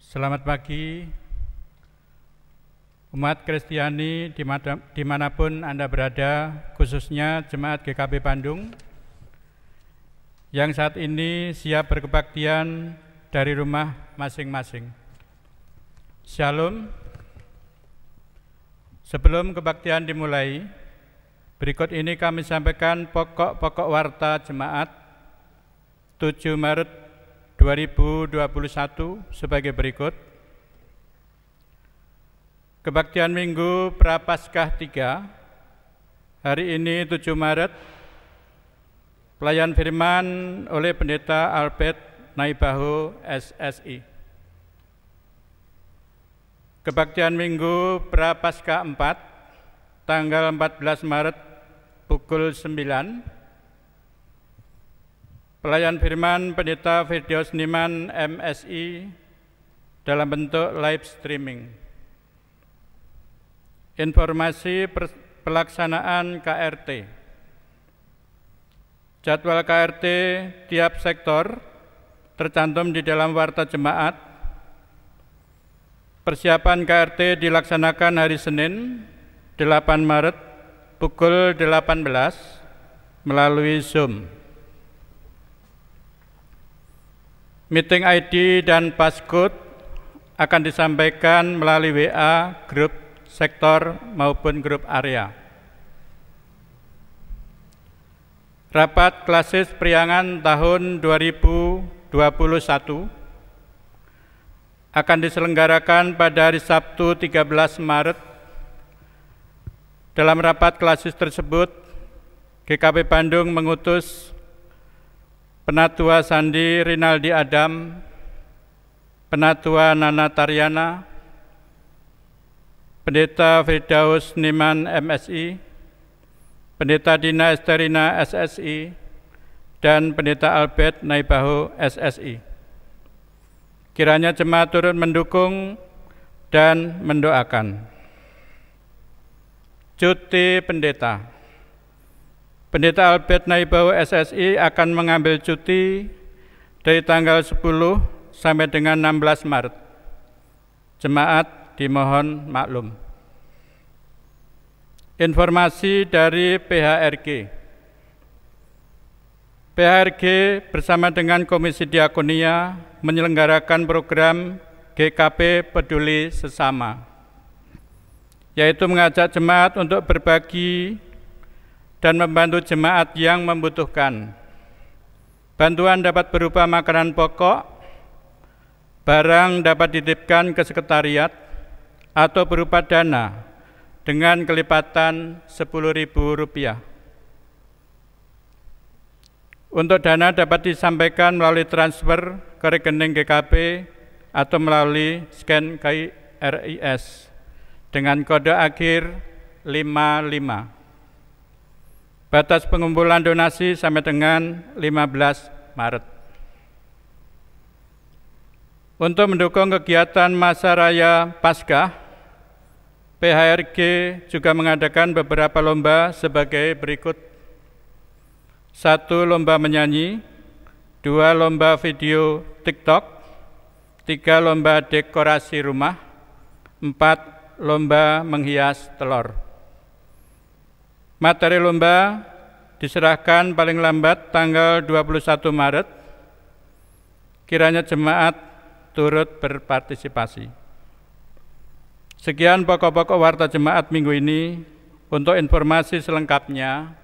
Selamat pagi, umat Kristiani dimanapun Anda berada, khususnya Jemaat GKP Bandung, yang saat ini siap berkebaktian dari rumah masing-masing. Shalom. Sebelum kebaktian dimulai, berikut ini kami sampaikan pokok-pokok warta Jemaat 7 Maret 2021 sebagai berikut. Kebaktian Minggu Prapaskah 3, hari ini 7 Maret, pelayan firman oleh Pendeta Albert Naibaho SSI. Kebaktian Minggu Prapaskah 4, tanggal 14 Maret pukul 9, pelayan firman Pendeta Firdaus Niman MSI dalam bentuk live streaming. Informasi pelaksanaan KRT. Jadwal KRT tiap sektor tercantum di dalam warta jemaat. Persiapan KRT dilaksanakan hari Senin 8 Maret pukul 18 melalui Zoom. Meeting ID dan passcode akan disampaikan melalui WA, grup sektor maupun grup area. Rapat klasis Priangan tahun 2021 akan diselenggarakan pada hari Sabtu 13 Maret. Dalam rapat klasis tersebut, GKP Bandung mengutus Penatua Sandi Rinaldi Adam, Penatua Nana Taryana, Pendeta Firdaus Niman MSI, Pendeta Dina Esterina SSI, dan Pendeta Albert Naibaho SSI. Kiranya jemaat turut mendukung dan mendoakan. Cuti Pendeta. Pendeta Albert Naibaho SSI akan mengambil cuti dari tanggal 10 sampai dengan 16 Maret. Jemaat dimohon maklum. Informasi dari PHRG. PHRG bersama dengan Komisi Diakonia menyelenggarakan program GKP Peduli Sesama, yaitu mengajak jemaat untuk berbagi dan membantu jemaat yang membutuhkan. Bantuan dapat berupa makanan pokok, barang dapat dititipkan ke sekretariat, atau berupa dana dengan kelipatan Rp10.000. Untuk dana dapat disampaikan melalui transfer ke rekening GKP atau melalui scan KRIS dengan kode akhir Batas pengumpulan donasi sampai dengan 15 Maret. Untuk mendukung kegiatan Masa Raya Paskah, PHRG juga mengadakan beberapa lomba sebagai berikut. 1 lomba menyanyi, 2 lomba video TikTok, 3 lomba dekorasi rumah, 4 lomba menghias telur. Materi lomba diserahkan paling lambat tanggal 21 Maret. Kiranya jemaat turut berpartisipasi. Sekian pokok-pokok warta jemaat minggu ini. Untuk informasi selengkapnya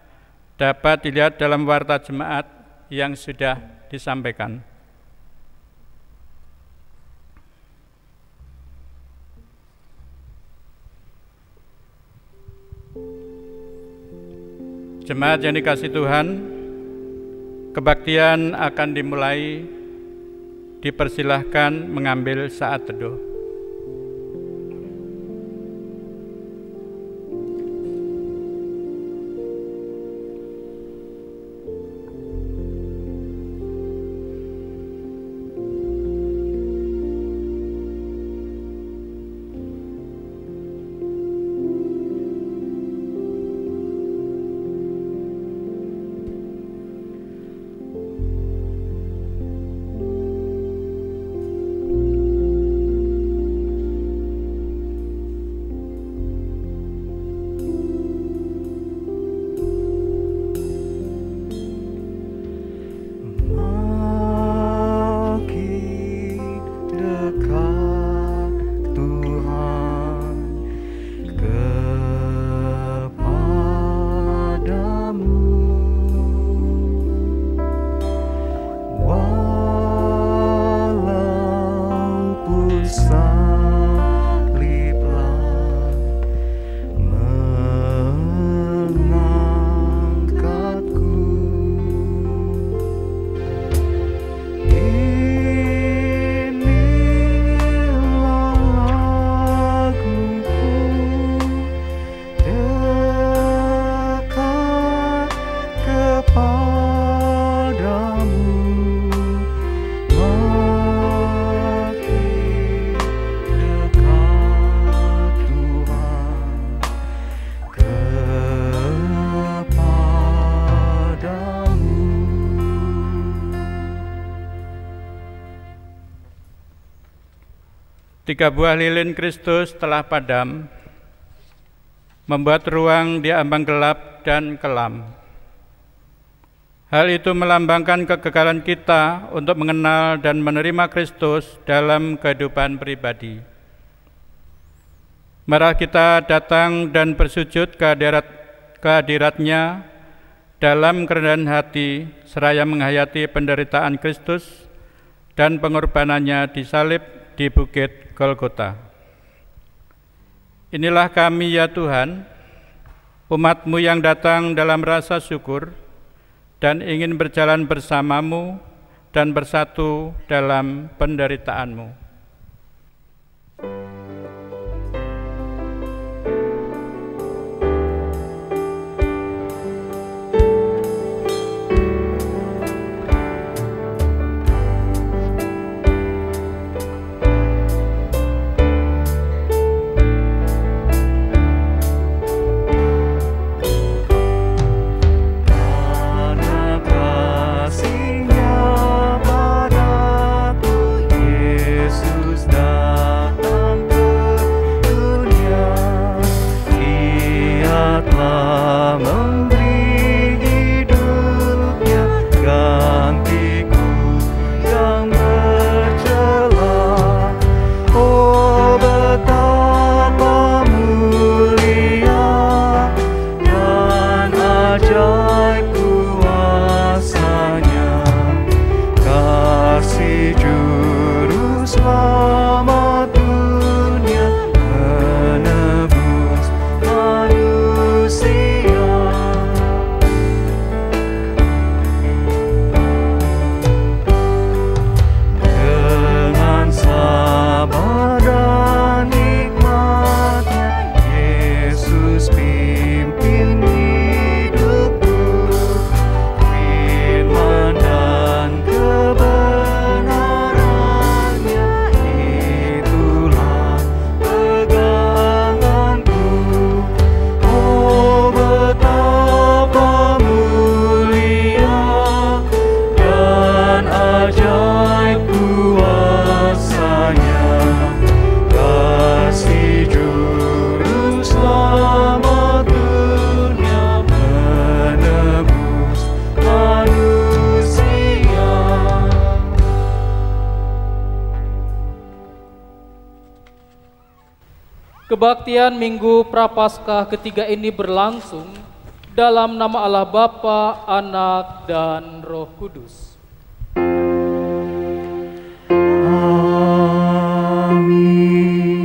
dapat dilihat dalam warta jemaat yang sudah disampaikan. Jemaat yang dikasihi Tuhan, kebaktian akan dimulai. Dipersilahkan mengambil saat teduh. Tiga buah lilin Kristus telah padam, membuat ruang di ambang gelap dan kelam. Hal itu melambangkan kegagalan kita untuk mengenal dan menerima Kristus dalam kehidupan pribadi. Mari kita datang dan bersujud kehadirat-Nya dalam kerendahan hati, seraya menghayati penderitaan Kristus dan pengorbanannya di salib di Bukit Golgota. Inilah kami ya Tuhan, umat-Mu yang datang dalam rasa syukur dan ingin berjalan bersama-Mu dan bersatu dalam penderitaanmu. Yesus Kebaktian Minggu Prapaskah ketiga ini berlangsung dalam nama Allah Bapa, Anak, dan Roh Kudus. Amin.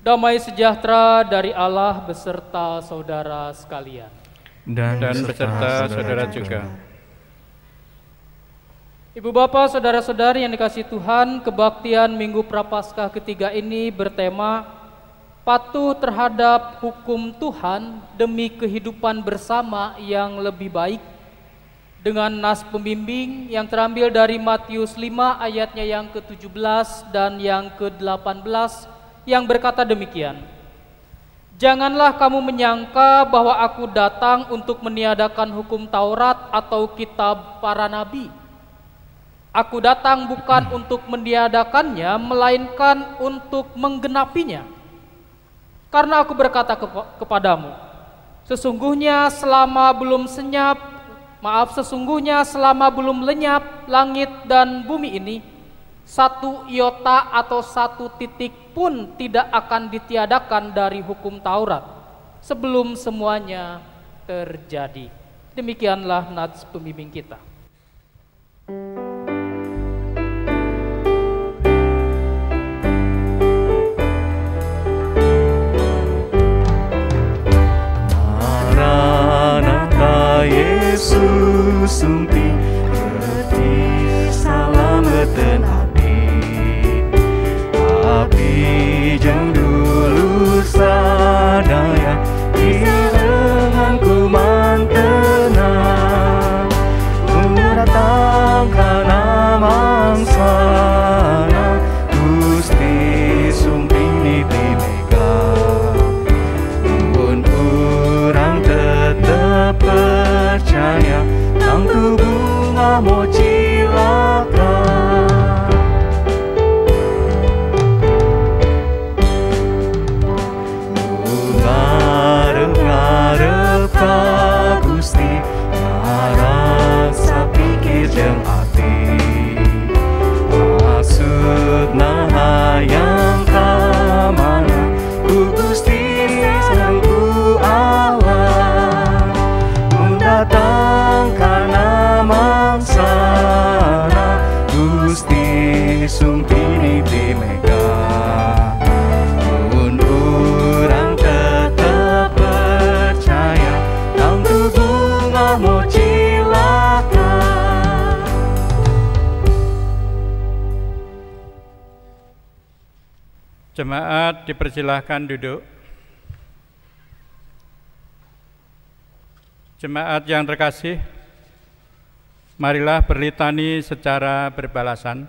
Damai sejahtera dari Allah beserta saudara sekalian. Dan beserta saudara juga. Ibu bapak, saudara-saudari yang dikasihi Tuhan, kebaktian Minggu Prapaskah ketiga ini bertema patuh terhadap hukum Tuhan demi kehidupan bersama yang lebih baik, dengan nas pembimbing yang terambil dari Matius 5 ayatnya yang ke-17 dan yang ke-18 yang berkata demikian. Janganlah kamu menyangka bahwa aku datang untuk meniadakan hukum Taurat atau kitab para nabi. Aku datang bukan untuk meniadakannya, melainkan untuk menggenapinya. Karena aku berkata kepadamu, sesungguhnya selama belum lenyap langit dan bumi ini, satu iota atau satu titik pun tidak akan ditiadakan dari hukum Taurat sebelum semuanya terjadi. Demikianlah nats pembimbing kita. Yesus sumpi berarti salameten abdi, abdi jeung dulu sadaya di lenganku mantena datang kana mangsana Gusti sumpi nitimega mun urang tetep percaya tangku bunga mocilaka ngarep-ngarep ka Gusti ngarasa pikir jeung ati maksudna hayang ka mana ku Gusti sareng ku Allah datang kana mangsana Gusti sumpini timega mun urang tetep percaya tangtu bunga mocilaka. Jemaat dipersilahkan duduk. Jemaat yang terkasih, marilah berlitani secara berbalasan.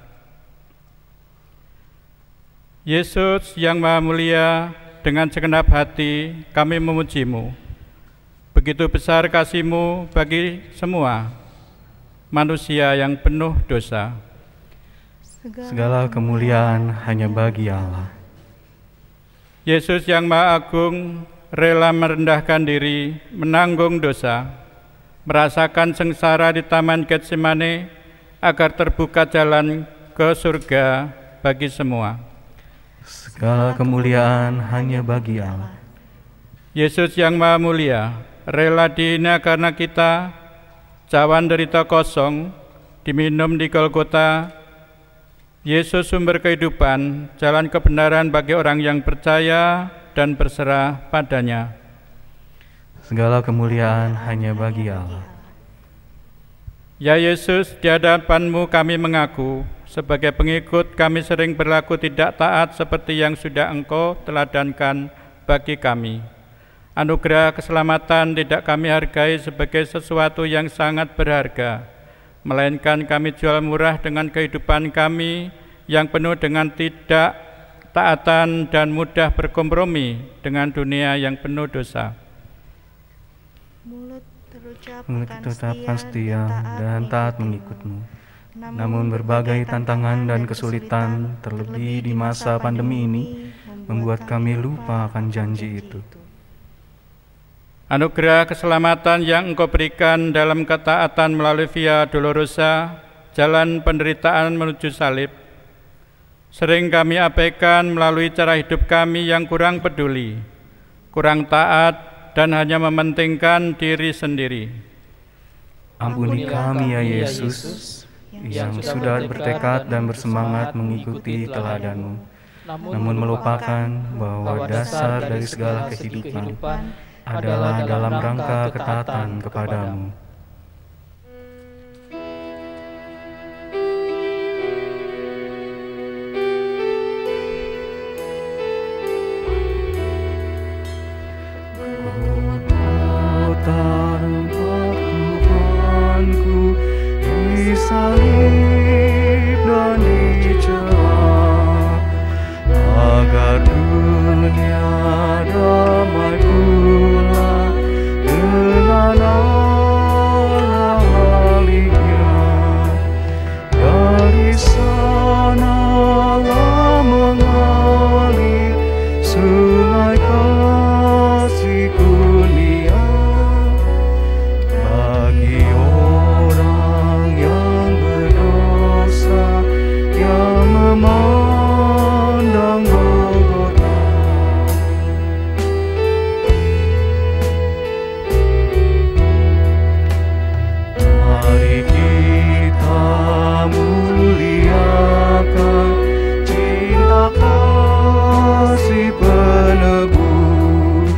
Yesus yang Maha Mulia, dengan segenap hati kami memuji-Mu. Begitu besar kasih-Mu bagi semua manusia yang penuh dosa. Segala kemuliaan hanya bagi Allah. Yesus yang Maha Agung, rela merendahkan diri, menanggung dosa, merasakan sengsara di Taman Getsemane agar terbuka jalan ke surga bagi semua. Segala kemuliaan hanya bagi Allah. Yesus yang Maha Mulia, rela dihina karena kita, cawan derita kosong, diminum di Golgota. Yesus sumber kehidupan, jalan kebenaran bagi orang yang percaya dan berserah padanya. Segala kemuliaan hanya bagi Allah. Ya Yesus, di hadapan-Mu kami mengaku, sebagai pengikut kami sering berlaku tidak taat seperti yang sudah Engkau teladankan bagi kami. Anugerah keselamatan tidak kami hargai sebagai sesuatu yang sangat berharga, melainkan kami jual murah dengan kehidupan kami yang penuh dengan tidak taatan dan mudah berkompromi dengan dunia yang penuh dosa. Mulut terucapkan setia dan taat mengikut-Mu. Namun berbagai tantangan dan kesulitan, terlebih di masa pandemi ini, membuat kami lupa akan janji itu. Anugerah keselamatan yang Engkau berikan dalam ketaatan melalui Via Dolorosa, jalan penderitaan menuju salib, Sering kami abaikan melalui cara hidup kami yang kurang peduli, kurang taat, dan hanya mementingkan diri sendiri. Ampuni kami ya Yesus, yang sudah bertekad dan bersemangat mengikuti teladan-Mu, namun melupakan bahwa dasar dari segala kehidupan adalah dalam rangka ketaatan kepadamu. Tuhanku, disalib dan dicela, agar dunia damai pula dengan Allah miliknya. Dari sanalah mengalir sungai kasih kurnia bagi orang yang berdosa yang memandang Golgota. Mari kita muliakan cinta kasih penebus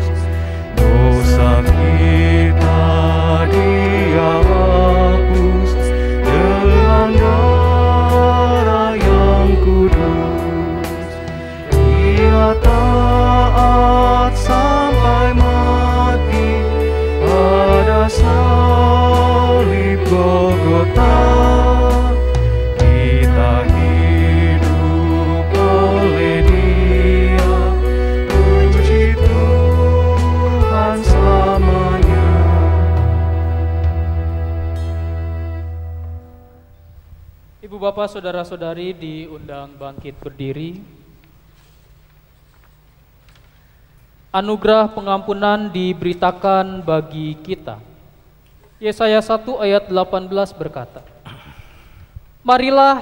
dosa kita, Dia hapus dengan darah yang kudus. Dia taat sampai mati pada salib Golgota. Kita hidup oleh Dia, puji Tuhan selamanya. Ibu bapak saudara-saudari diundang bangkit berdiri. Anugerah pengampunan diberitakan bagi kita. Yesaya 1 ayat 18 berkata, marilah,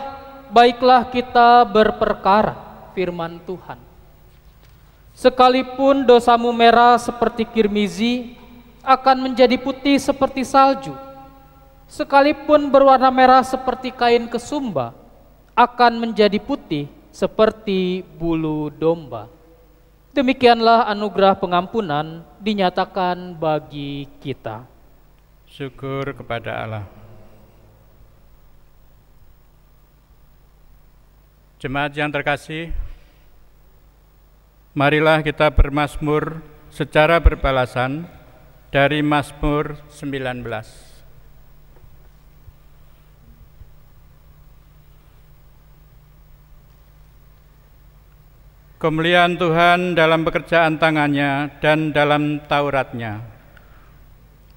baiklah kita berperkara, firman Tuhan. Sekalipun dosamu merah seperti kirmizi, akan menjadi putih seperti salju. Sekalipun berwarna merah seperti kain kesumba, akan menjadi putih seperti bulu domba. Demikianlah anugerah pengampunan dinyatakan bagi kita. Syukur kepada Allah. Jemaat yang terkasih, marilah kita bermazmur secara berbalasan dari Mazmur 19. Kemuliaan Tuhan dalam pekerjaan tangannya dan dalam Tauratnya.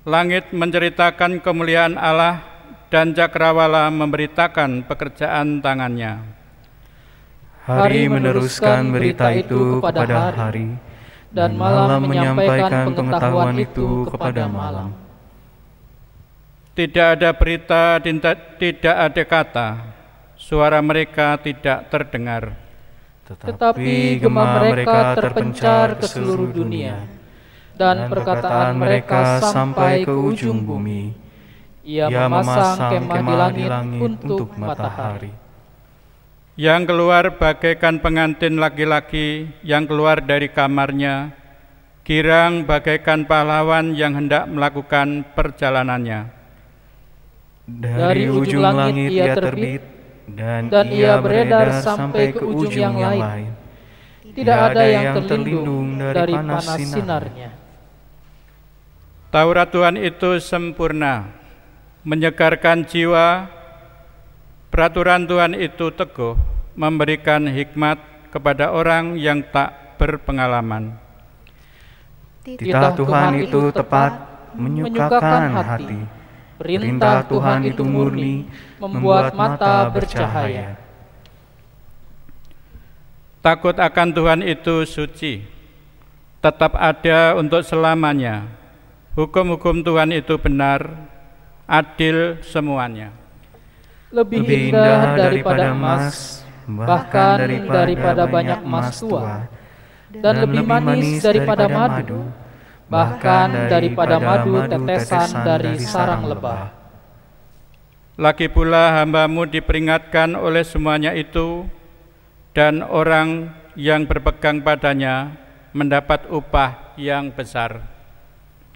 Langit menceritakan kemuliaan Allah dan cakrawala memberitakan pekerjaan tangannya. Hari meneruskan berita itu kepada hari, dan malam menyampaikan pengetahuan itu kepada malam. Tidak ada berita, tidak ada kata, suara mereka tidak terdengar. Tetapi gema mereka terpencar ke seluruh dunia, dan perkataan mereka sampai ke ujung bumi. Ia memasang kemah di langit untuk matahari. Yang keluar bagaikan pengantin laki-laki yang keluar dari kamarnya, girang bagaikan pahlawan yang hendak melakukan perjalanannya. Dari ujung langit ia terbit, dan ia beredar sampai ke ujung yang lain. Tidak ada yang terlindung dari panas sinarnya. Taurat Tuhan itu sempurna, menyegarkan jiwa. Peraturan Tuhan itu teguh, memberikan hikmat kepada orang yang tak berpengalaman. Titah Tuhan itu tepat, menyukakan hati. Perintah Tuhan itu murni, membuat mata bercahaya. Takut akan Tuhan itu suci, tetap ada untuk selamanya. Hukum-hukum Tuhan itu benar, adil semuanya. Lebih indah daripada emas, bahkan daripada banyak emas tua, dan lebih manis daripada madu, bahkan daripada madu tetesan dari sarang lebah. Lagi pula hamba-Mu diperingatkan oleh semuanya itu, dan orang yang berpegang padanya mendapat upah yang besar.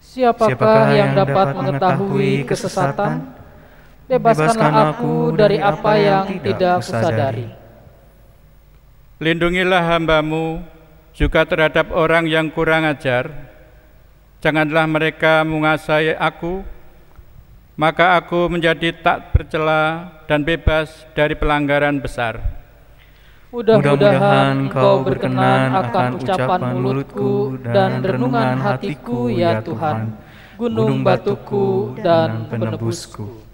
Siapakah yang dapat mengetahui kesesatan? Bebaskanlah aku dari apa yang tidak kusadari. Lindungilah hamba-Mu juga terhadap orang yang kurang ajar. Janganlah mereka menguasai aku, maka aku menjadi tak bercela dan bebas dari pelanggaran besar. Mudah-mudahan Engkau berkenan akan ucapan mulutku dan renungan hatiku, ya Tuhan, gunung batuku dan penebusku.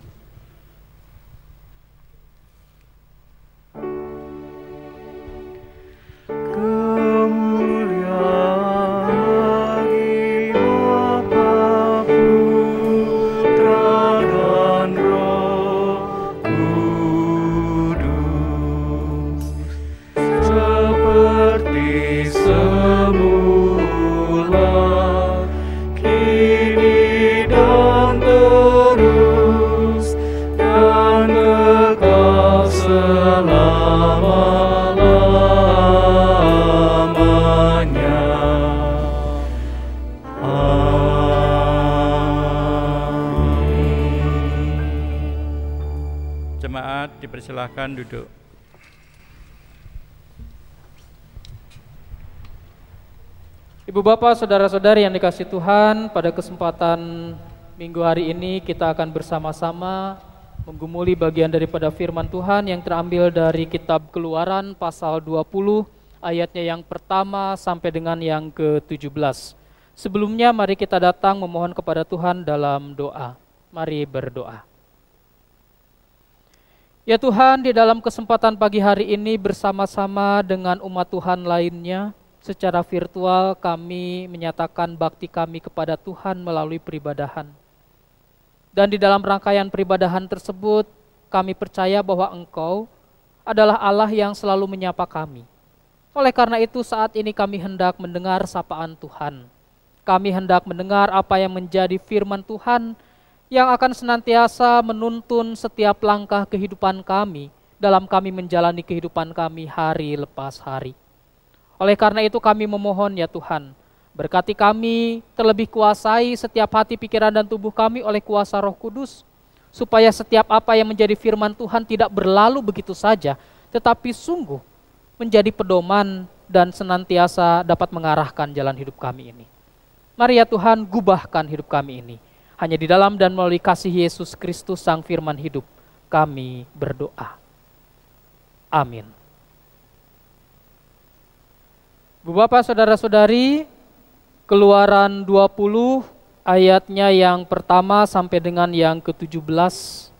Jemaat dipersilahkan duduk. Ibu bapak, saudara-saudari yang dikasihi Tuhan, pada kesempatan minggu hari ini kita akan bersama-sama menggumuli bagian daripada firman Tuhan yang terambil dari kitab Keluaran pasal 20 ayatnya yang pertama sampai dengan yang ke-17. Sebelumnya mari kita datang memohon kepada Tuhan dalam doa. Mari berdoa. Ya Tuhan, di dalam kesempatan pagi hari ini bersama-sama dengan umat Tuhan lainnya, secara virtual kami menyatakan bakti kami kepada Tuhan melalui peribadahan. Dan di dalam rangkaian peribadahan tersebut, kami percaya bahwa Engkau adalah Allah yang selalu menyapa kami. Oleh karena itu saat ini kami hendak mendengar sapaan Tuhan. Kami hendak mendengar apa yang menjadi firman Tuhan yang akan senantiasa menuntun setiap langkah kehidupan kami dalam kami menjalani kehidupan kami hari lepas hari. Oleh karena itu kami memohon ya Tuhan, berkati kami, terlebih kuasai setiap hati, pikiran, dan tubuh kami oleh kuasa Roh Kudus, supaya setiap apa yang menjadi firman Tuhan tidak berlalu begitu saja, tetapi sungguh menjadi pedoman dan senantiasa dapat mengarahkan jalan hidup kami ini. Mari ya Tuhan, gubahkan hidup kami ini. Hanya di dalam dan melalui kasih Yesus Kristus Sang Firman Hidup, kami berdoa. Amin. Bu Bapak, saudara-saudari, Keluaran 20 ayatnya yang pertama sampai dengan yang ke-17.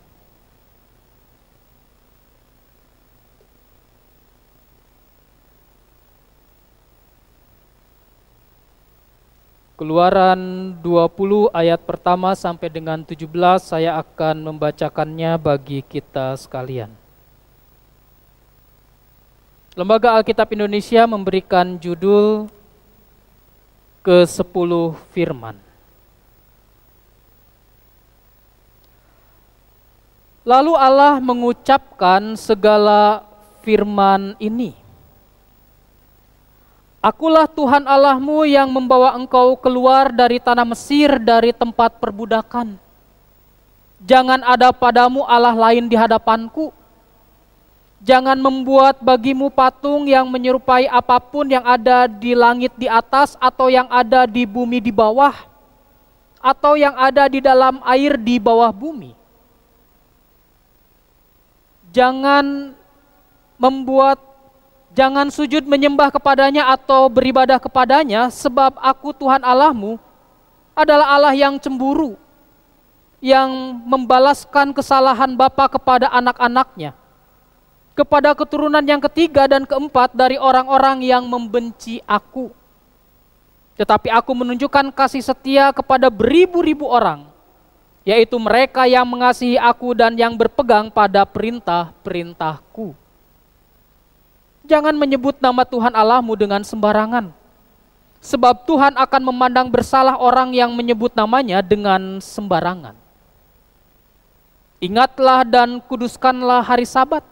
Keluaran 20 ayat pertama sampai dengan 17 saya akan membacakannya bagi kita sekalian. Lembaga Alkitab Indonesia memberikan judul ke-10 firman. Lalu Allah mengucapkan segala firman ini. Akulah Tuhan Allahmu yang membawa engkau keluar dari tanah Mesir, dari tempat perbudakan. Jangan ada padamu Allah lain di hadapanku. Jangan membuat bagimu patung yang menyerupai apapun yang ada di langit di atas, atau yang ada di bumi di bawah, atau yang ada di dalam air di bawah bumi. Jangan sujud menyembah kepadanya atau beribadah kepadanya, sebab aku Tuhan Allahmu adalah Allah yang cemburu, yang membalaskan kesalahan bapa kepada anak-anaknya, kepada keturunan yang ketiga dan keempat dari orang-orang yang membenci aku. Tetapi aku menunjukkan kasih setia kepada beribu-ribu orang, yaitu mereka yang mengasihi aku dan yang berpegang pada perintah-perintahku. Jangan menyebut nama Tuhan Allahmu dengan sembarangan. Sebab Tuhan akan memandang bersalah orang yang menyebut namanya dengan sembarangan. Ingatlah dan kuduskanlah hari Sabat.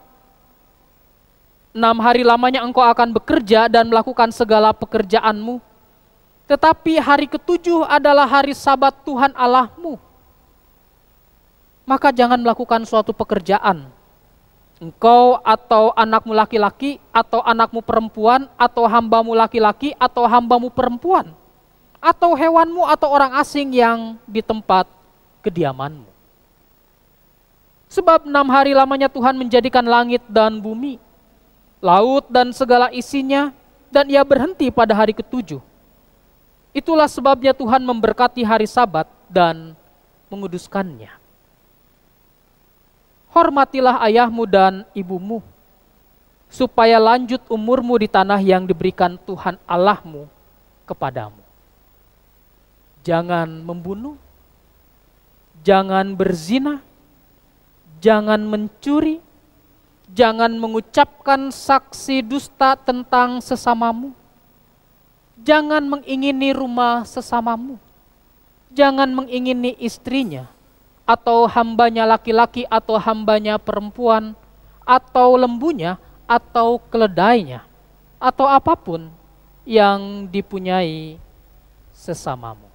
6 hari lamanya engkau akan bekerja dan melakukan segala pekerjaanmu. Tetapi hari ke-7 adalah hari Sabat Tuhan Allahmu. Maka jangan melakukan suatu pekerjaan. Engkau atau anakmu laki-laki, atau anakmu perempuan, atau hambamu laki-laki, atau hambamu perempuan, atau hewanmu atau orang asing yang di tempat kediamanmu. Sebab 6 hari lamanya Tuhan menjadikan langit dan bumi, laut dan segala isinya, dan ia berhenti pada hari ke-7. Itulah sebabnya Tuhan memberkati hari Sabat dan menguduskannya. Hormatilah ayahmu dan ibumu, supaya lanjut umurmu di tanah yang diberikan Tuhan Allahmu kepadamu. Jangan membunuh, jangan berzina, jangan mencuri, jangan mengucapkan saksi dusta tentang sesamamu, jangan mengingini rumah sesamamu, jangan mengingini istrinya, atau hambanya laki-laki, atau hambanya perempuan, atau lembunya, atau keledainya, atau apapun yang dipunyai sesamamu.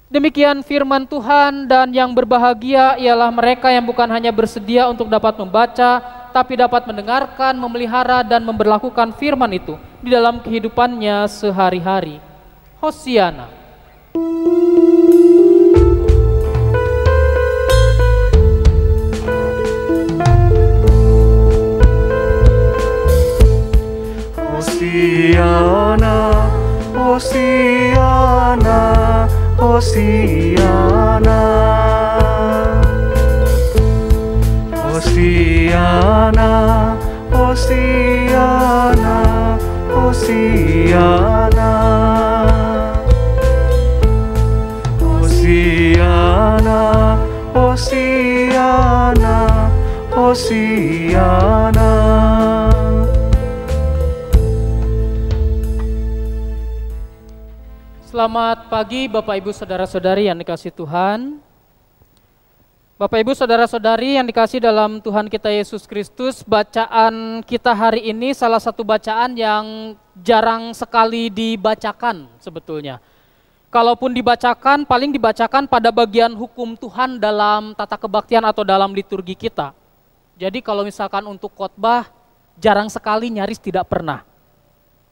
Demikian firman Tuhan, dan yang berbahagia ialah mereka yang bukan hanya bersedia untuk dapat membaca, tapi dapat mendengarkan, memelihara, dan memberlakukan firman itu di dalam kehidupannya sehari-hari. Hosiana. Hosiana, Hosiana, Hosiana, Hosiana, Hosiana, Hosiana, Hosiana, Hosiana, Hosiana. Selamat pagi Bapak Ibu Saudara-saudari yang dikasihi Tuhan. Bapak Ibu Saudara-saudari yang dikasihi dalam Tuhan kita Yesus Kristus, bacaan kita hari ini salah satu bacaan yang jarang sekali dibacakan sebetulnya. Kalaupun dibacakan, paling dibacakan pada bagian hukum Tuhan dalam tata kebaktian atau dalam liturgi kita. Jadi kalau misalkan untuk khotbah, jarang sekali, nyaris tidak pernah.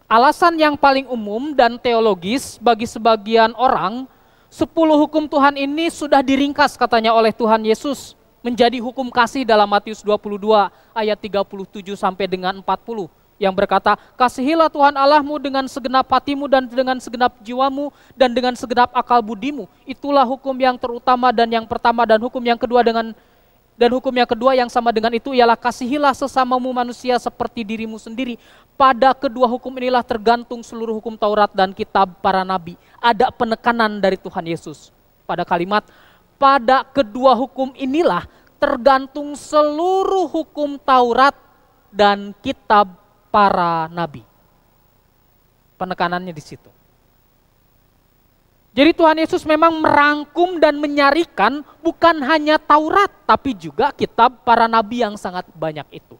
Alasan yang paling umum dan teologis bagi sebagian orang, 10 hukum Tuhan ini sudah diringkas katanya oleh Tuhan Yesus menjadi hukum kasih dalam Matius 22 ayat 37 sampai dengan 40 yang berkata, kasihilah Tuhan Allahmu dengan segenap hatimu dan dengan segenap jiwamu dan dengan segenap akal budimu. Itulah hukum yang terutama dan yang pertama, dan hukum yang kedua yang sama dengan itu ialah kasihilah sesamamu manusia seperti dirimu sendiri. Pada kedua hukum inilah tergantung seluruh hukum Taurat dan kitab para nabi. Ada penekanan dari Tuhan Yesus pada kalimat, pada kedua hukum inilah tergantung seluruh hukum Taurat dan kitab para nabi. Penekanannya di situ. Jadi Tuhan Yesus memang merangkum dan menyarikan bukan hanya Taurat, tapi juga kitab para nabi yang sangat banyak itu.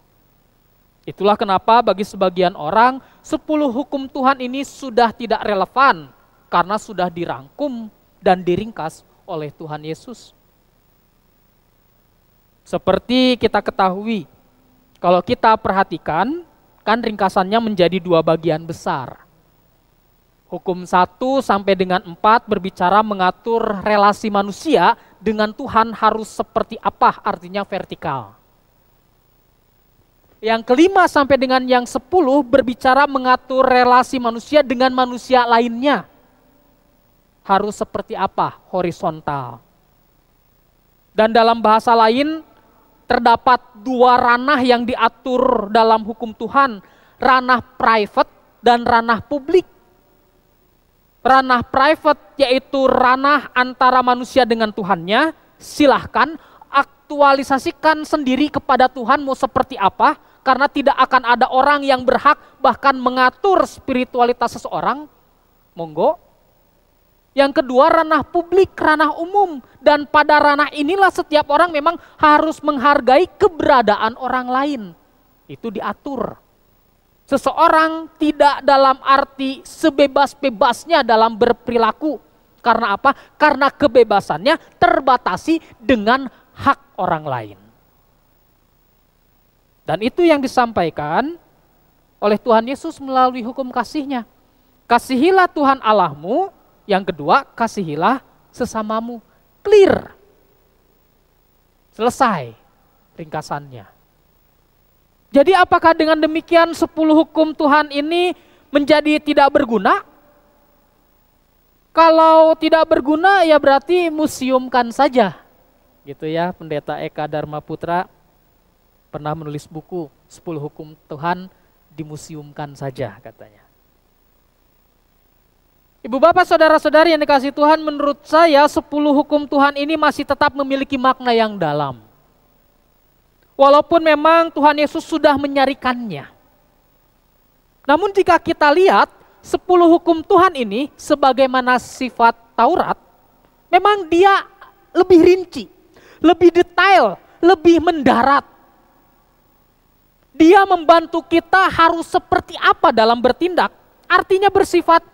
Itulah kenapa bagi sebagian orang 10 hukum Tuhan ini sudah tidak relevan karena sudah dirangkum dan diringkas oleh Tuhan Yesus. Seperti kita ketahui, kalau kita perhatikan, kan ringkasannya menjadi 2 bagian besar. Hukum 1 sampai dengan 4 berbicara mengatur relasi manusia dengan Tuhan harus seperti apa, artinya vertikal. Yang kelima sampai dengan yang 10 berbicara mengatur relasi manusia dengan manusia lainnya. Harus seperti apa? Horizontal. Dan dalam bahasa lain, terdapat 2 ranah yang diatur dalam hukum Tuhan. Ranah private dan ranah publik. Ranah private yaitu ranah antara manusia dengan Tuhannya. Silahkan aktualisasikan sendiri kepada Tuhan mau seperti apa. Karena tidak akan ada orang yang berhak bahkan mengatur spiritualitas seseorang. Monggo. Yang kedua, ranah publik, ranah umum. Dan pada ranah inilah setiap orang memang harus menghargai keberadaan orang lain. Itu diatur. Seseorang tidak dalam arti sebebas-bebasnya dalam berperilaku. Karena apa? Karena kebebasannya terbatasi dengan hak orang lain. Dan itu yang disampaikan oleh Tuhan Yesus melalui hukum kasih-Nya. Kasihilah Tuhan Allahmu. Yang kedua, kasihilah sesamamu. Clear. Selesai ringkasannya. Jadi apakah dengan demikian 10 hukum Tuhan ini menjadi tidak berguna? Kalau tidak berguna ya berarti museumkan saja. Gitu ya, Pendeta Eka Dharma Putra pernah menulis buku 10 hukum Tuhan dimuseumkan saja katanya. Ibu bapak saudara-saudari yang dikasihi Tuhan, menurut saya 10 hukum Tuhan ini masih tetap memiliki makna yang dalam. Walaupun memang Tuhan Yesus sudah menyarikannya. Namun jika kita lihat 10 hukum Tuhan ini sebagaimana sifat Taurat, memang dia lebih rinci, lebih detail, lebih mendarat. Dia membantu kita harus seperti apa dalam bertindak, artinya bersifat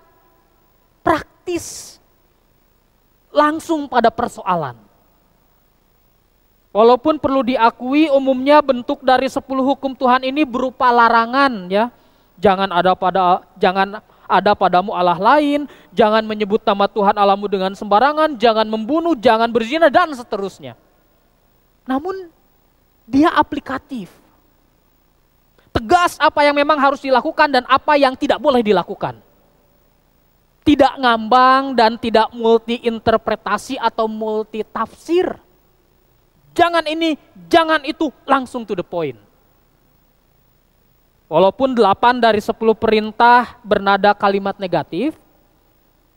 praktis, langsung pada persoalan. Walaupun perlu diakui umumnya bentuk dari 10 hukum Tuhan ini berupa larangan ya. Jangan ada padamu Allah lain, jangan menyebut nama Tuhan Allahmu dengan sembarangan, jangan membunuh, jangan berzina dan seterusnya. Namun dia aplikatif. Tegas apa yang memang harus dilakukan dan apa yang tidak boleh dilakukan. Tidak ngambang dan tidak multi interpretasi atau multi tafsir. Jangan ini, jangan itu, langsung to the point. Walaupun 8 dari 10 perintah bernada kalimat negatif,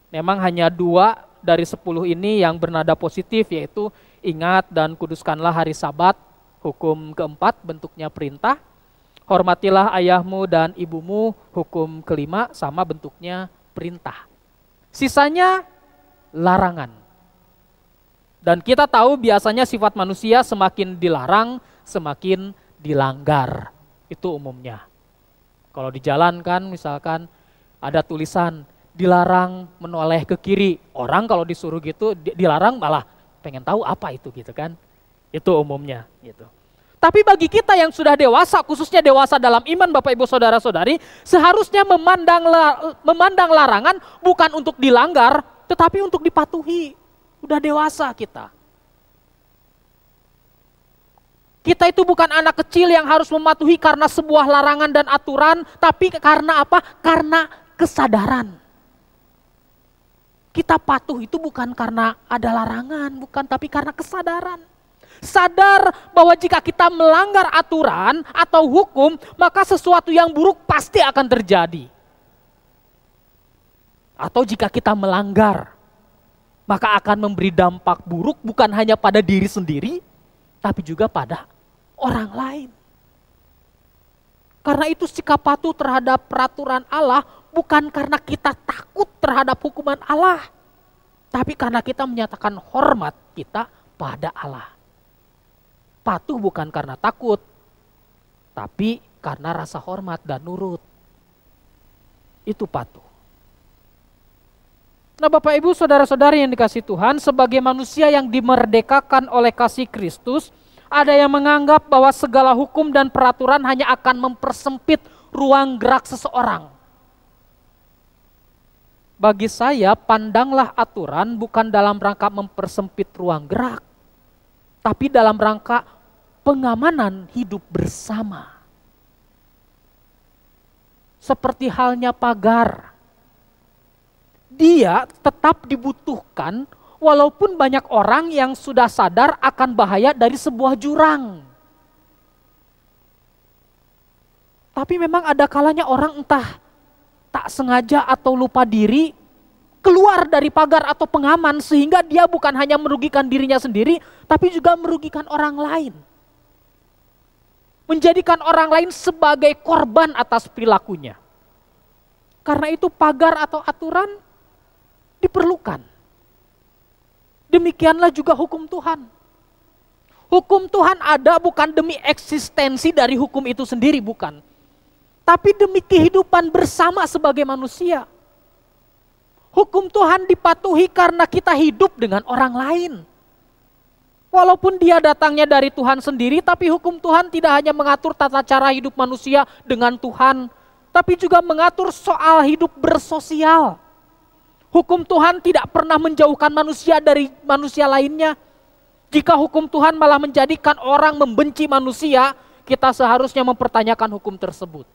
memang hanya 2 dari 10 ini yang bernada positif, yaitu ingat dan kuduskanlah hari Sabat, hukum keempat bentuknya perintah. Hormatilah ayahmu dan ibumu, hukum kelima sama bentuknya perintah. Sisanya larangan. Dan kita tahu biasanya sifat manusia semakin dilarang, semakin dilanggar. Itu umumnya. Kalau dijalankan misalkan ada tulisan dilarang menoleh ke kiri. Orang kalau disuruh gitu dilarang malah pengen tahu apa itu gitu kan. Itu umumnya gitu. Tapi bagi kita yang sudah dewasa, khususnya dewasa dalam iman Bapak Ibu Saudara-saudari, seharusnya memandang larangan bukan untuk dilanggar, tetapi untuk dipatuhi. Udah dewasa kita. Kita itu bukan anak kecil yang harus mematuhi karena sebuah larangan dan aturan, tapi karena apa? Karena kesadaran. Kita patuh itu bukan karena ada larangan, bukan, tapi karena kesadaran. Sadar bahwa jika kita melanggar aturan atau hukum, maka sesuatu yang buruk pasti akan terjadi. Atau jika kita melanggar, maka akan memberi dampak buruk bukan hanya pada diri sendiri, tapi juga pada orang lain. Karena itu sikap patuh terhadap peraturan Allah bukan karena kita takut terhadap hukuman Allah, tapi karena kita menyatakan hormat kita pada Allah. Patuh bukan karena takut, tapi karena rasa hormat dan nurut. Itu patuh. Nah Bapak Ibu Saudara-saudari yang dikasihi Tuhan, sebagai manusia yang dimerdekakan oleh kasih Kristus, ada yang menganggap bahwa segala hukum dan peraturan hanya akan mempersempit ruang gerak seseorang. Bagi saya, pandanglah aturan bukan dalam rangka mempersempit ruang gerak, tapi dalam rangka pengamanan hidup bersama. Seperti halnya pagar. Dia tetap dibutuhkan walaupun banyak orang yang sudah sadar akan bahaya dari sebuah jurang. Tapi memang ada kalanya orang entah tak sengaja atau lupa diri keluar dari pagar atau pengaman sehingga dia bukan hanya merugikan dirinya sendiri tapi juga merugikan orang lain. menjadikan orang lain sebagai korban atas perilakunya. Karena itu pagar atau aturan diperlukan. Demikianlah juga hukum Tuhan. Hukum Tuhan ada bukan demi eksistensi dari hukum itu sendiri, bukan. Tapi demi kehidupan bersama sebagai manusia. Hukum Tuhan dipatuhi karena kita hidup dengan orang lain. Walaupun dia datangnya dari Tuhan sendiri, tapi hukum Tuhan tidak hanya mengatur tata cara hidup manusia dengan Tuhan, tapi juga mengatur soal hidup bersosial. Hukum Tuhan tidak pernah menjauhkan manusia dari manusia lainnya. Jika hukum Tuhan malah menjadikan orang membenci manusia, kita seharusnya mempertanyakan hukum tersebut.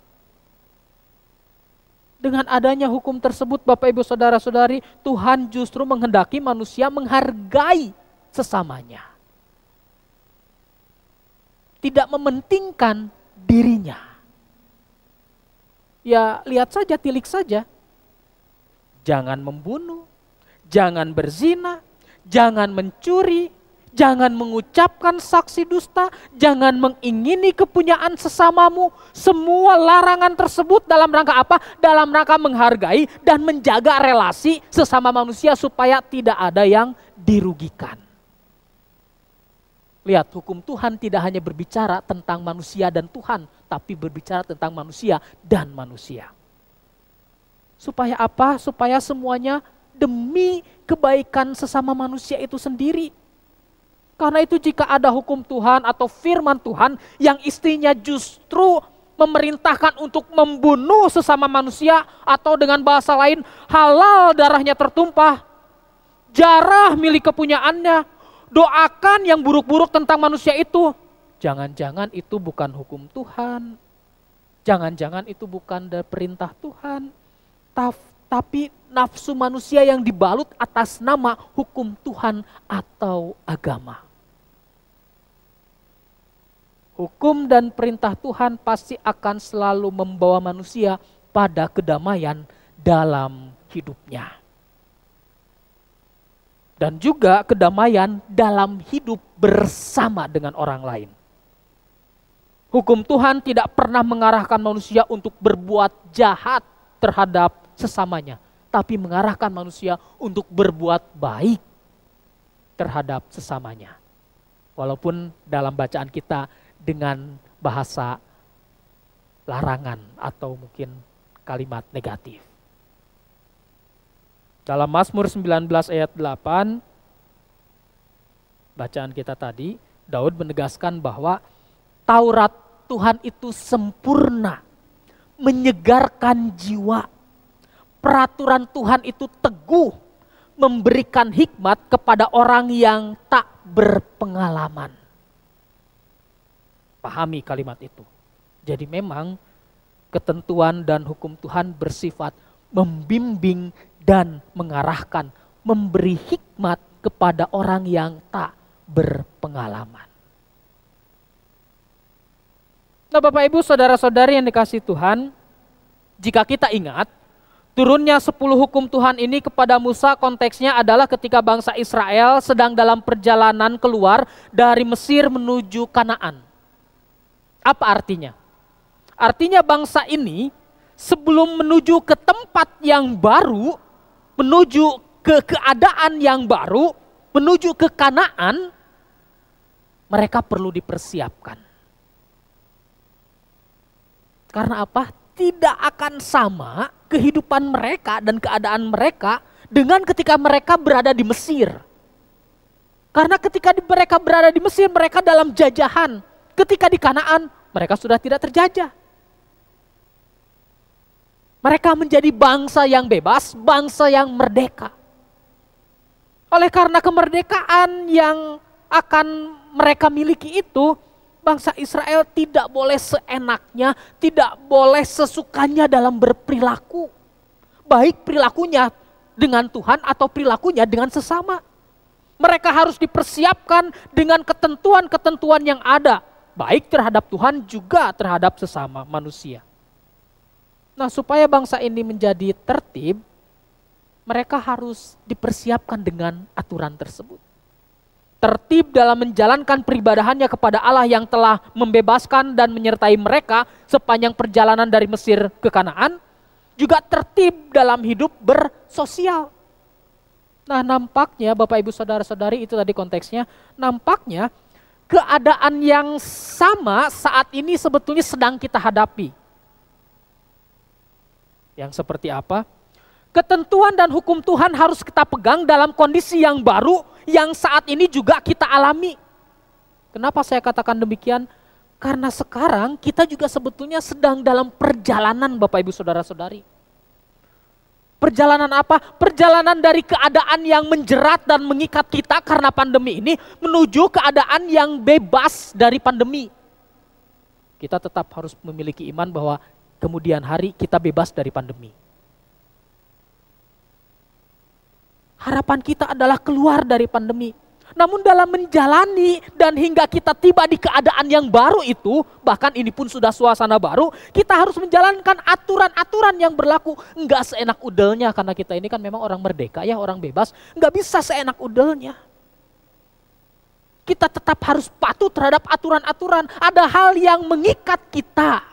Dengan adanya hukum tersebut, Bapak Ibu Saudara-saudari, Tuhan justru menghendaki manusia menghargai sesamanya. Tidak mementingkan dirinya. Ya lihat saja, tilik saja. Jangan membunuh, jangan berzina, jangan mencuri, jangan mengucapkan saksi dusta, jangan mengingini kepunyaan sesamamu. Semua larangan tersebut dalam rangka apa? Dalam rangka menghargai dan menjaga relasi sesama manusia supaya tidak ada yang dirugikan. Lihat, hukum Tuhan tidak hanya berbicara tentang manusia dan Tuhan, tapi berbicara tentang manusia dan manusia. Supaya apa? Supaya semuanya demi kebaikan sesama manusia itu sendiri. Karena itu jika ada hukum Tuhan atau firman Tuhan yang istrinya justru memerintahkan untuk membunuh sesama manusia, atau dengan bahasa lain halal darahnya tertumpah, jarah milik kepunyaannya, doakan yang buruk-buruk tentang manusia itu, jangan-jangan itu bukan hukum Tuhan, jangan-jangan itu bukan dari perintah Tuhan, tapi nafsu manusia yang dibalut atas nama hukum Tuhan atau agama. Hukum dan perintah Tuhan pasti akan selalu membawa manusia pada kedamaian dalam hidupnya. Dan juga kedamaian dalam hidup bersama dengan orang lain. Hukum Tuhan tidak pernah mengarahkan manusia untuk berbuat jahat terhadap sesamanya, tapi mengarahkan manusia untuk berbuat baik terhadap sesamanya. Walaupun dalam bacaan kita dengan bahasa larangan atau mungkin kalimat negatif. Dalam Mazmur 19 ayat 8, bacaan kita tadi, Daud menegaskan bahwa Taurat Tuhan itu sempurna, menyegarkan jiwa. Peraturan Tuhan itu teguh, memberikan hikmat kepada orang yang tak berpengalaman. Pahami kalimat itu. Jadi memang ketentuan dan hukum Tuhan bersifat membimbing dan mengarahkan, memberi hikmat kepada orang yang tak berpengalaman. Nah, Bapak Ibu Saudara-saudari yang dikasihi Tuhan, jika kita ingat, turunnya 10 hukum Tuhan ini kepada Musa konteksnya adalah ketika bangsa Israel sedang dalam perjalanan keluar dari Mesir menuju Kanaan. Apa artinya? Artinya bangsa ini sebelum menuju ke tempat yang baru, menuju ke keadaan yang baru, menuju ke Kanaan, mereka perlu dipersiapkan. Karena apa? Tidak akan sama kehidupan mereka dan keadaan mereka dengan ketika mereka berada di Mesir. Karena ketika mereka berada di Mesir, mereka dalam jajahan. Ketika di Kanaan, mereka sudah tidak terjajah. Mereka menjadi bangsa yang bebas, bangsa yang merdeka. Oleh karena kemerdekaan yang akan mereka miliki itu, bangsa Israel tidak boleh seenaknya, tidak boleh sesukanya dalam berperilaku. Baik perilakunya dengan Tuhan atau perilakunya dengan sesama. Mereka harus dipersiapkan dengan ketentuan-ketentuan yang ada. Baik terhadap Tuhan juga terhadap sesama manusia. Nah, supaya bangsa ini menjadi tertib, mereka harus dipersiapkan dengan aturan tersebut. tertib dalam menjalankan peribadahannya kepada Allah yang telah membebaskan dan menyertai mereka sepanjang perjalanan dari Mesir ke Kanaan, juga tertib dalam hidup bersosial. Nah, nampaknya Bapak Ibu Saudara-saudari, itu tadi konteksnya, nampaknya keadaan yang sama saat ini sebetulnya sedang kita hadapi. Yang seperti apa? Ketentuan dan hukum Tuhan harus kita pegang dalam kondisi yang baru yang saat ini juga kita alami. Kenapa saya katakan demikian? Karena sekarang kita juga sebetulnya sedang dalam perjalanan Bapak Ibu Saudara-saudari. Perjalanan apa? Perjalanan dari keadaan yang menjerat dan mengikat kita karena pandemi ini menuju keadaan yang bebas dari pandemi. Kita tetap harus memiliki iman bahwa kemudian hari kita bebas dari pandemi. Harapan kita adalah keluar dari pandemi. Namun dalam menjalani dan hingga kita tiba di keadaan yang baru itu, bahkan ini pun sudah suasana baru, kita harus menjalankan aturan-aturan yang berlaku. Enggak seenak udelnya, karena kita ini kan memang orang merdeka ya, orang bebas. Enggak bisa seenak udelnya. Kita tetap harus patuh terhadap aturan-aturan. Ada hal yang mengikat kita.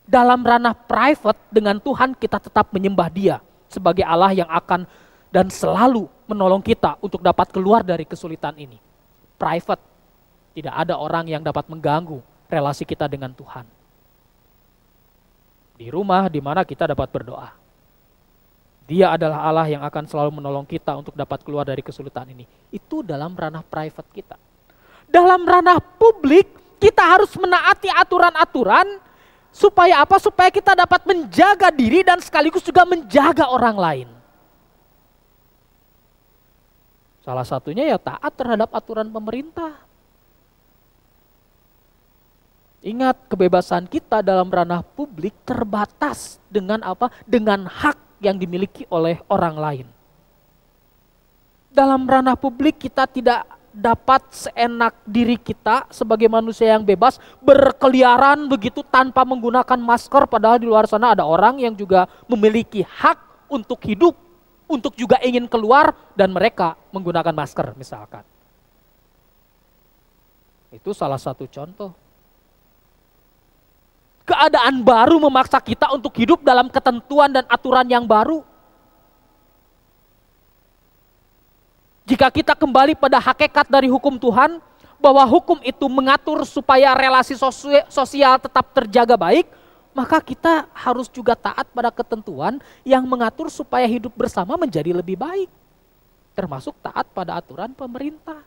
Dalam ranah private dengan Tuhan kita tetap menyembah Dia sebagai Allah yang akan dan selalu menolong kita untuk dapat keluar dari kesulitan ini. Private, tidak ada orang yang dapat mengganggu relasi kita dengan Tuhan. Di rumah di mana kita dapat berdoa. Dia adalah Allah yang akan selalu menolong kita untuk dapat keluar dari kesulitan ini. Itu dalam ranah private kita. Dalam ranah publik, kita harus menaati aturan-aturan. Supaya apa? Supaya kita dapat menjaga diri dan sekaligus juga menjaga orang lain. Salah satunya ya taat terhadap aturan pemerintah. Ingat, kebebasan kita dalam ranah publik terbatas dengan apa? Dengan hak yang dimiliki oleh orang lain. Dalam ranah publik kita tidak dapat seenak diri kita sebagai manusia yang bebas berkeliaran begitu tanpa menggunakan masker, padahal di luar sana ada orang yang juga memiliki hak untuk hidup, untuk juga ingin keluar dan mereka menggunakan masker misalkan. Itu salah satu contoh. Keadaan baru memaksa kita untuk hidup dalam ketentuan dan aturan yang baru. Jika kita kembali pada hakikat dari hukum Tuhan, bahwa hukum itu mengatur supaya relasi sosial tetap terjaga baik, maka kita harus juga taat pada ketentuan yang mengatur supaya hidup bersama menjadi lebih baik. Termasuk taat pada aturan pemerintah.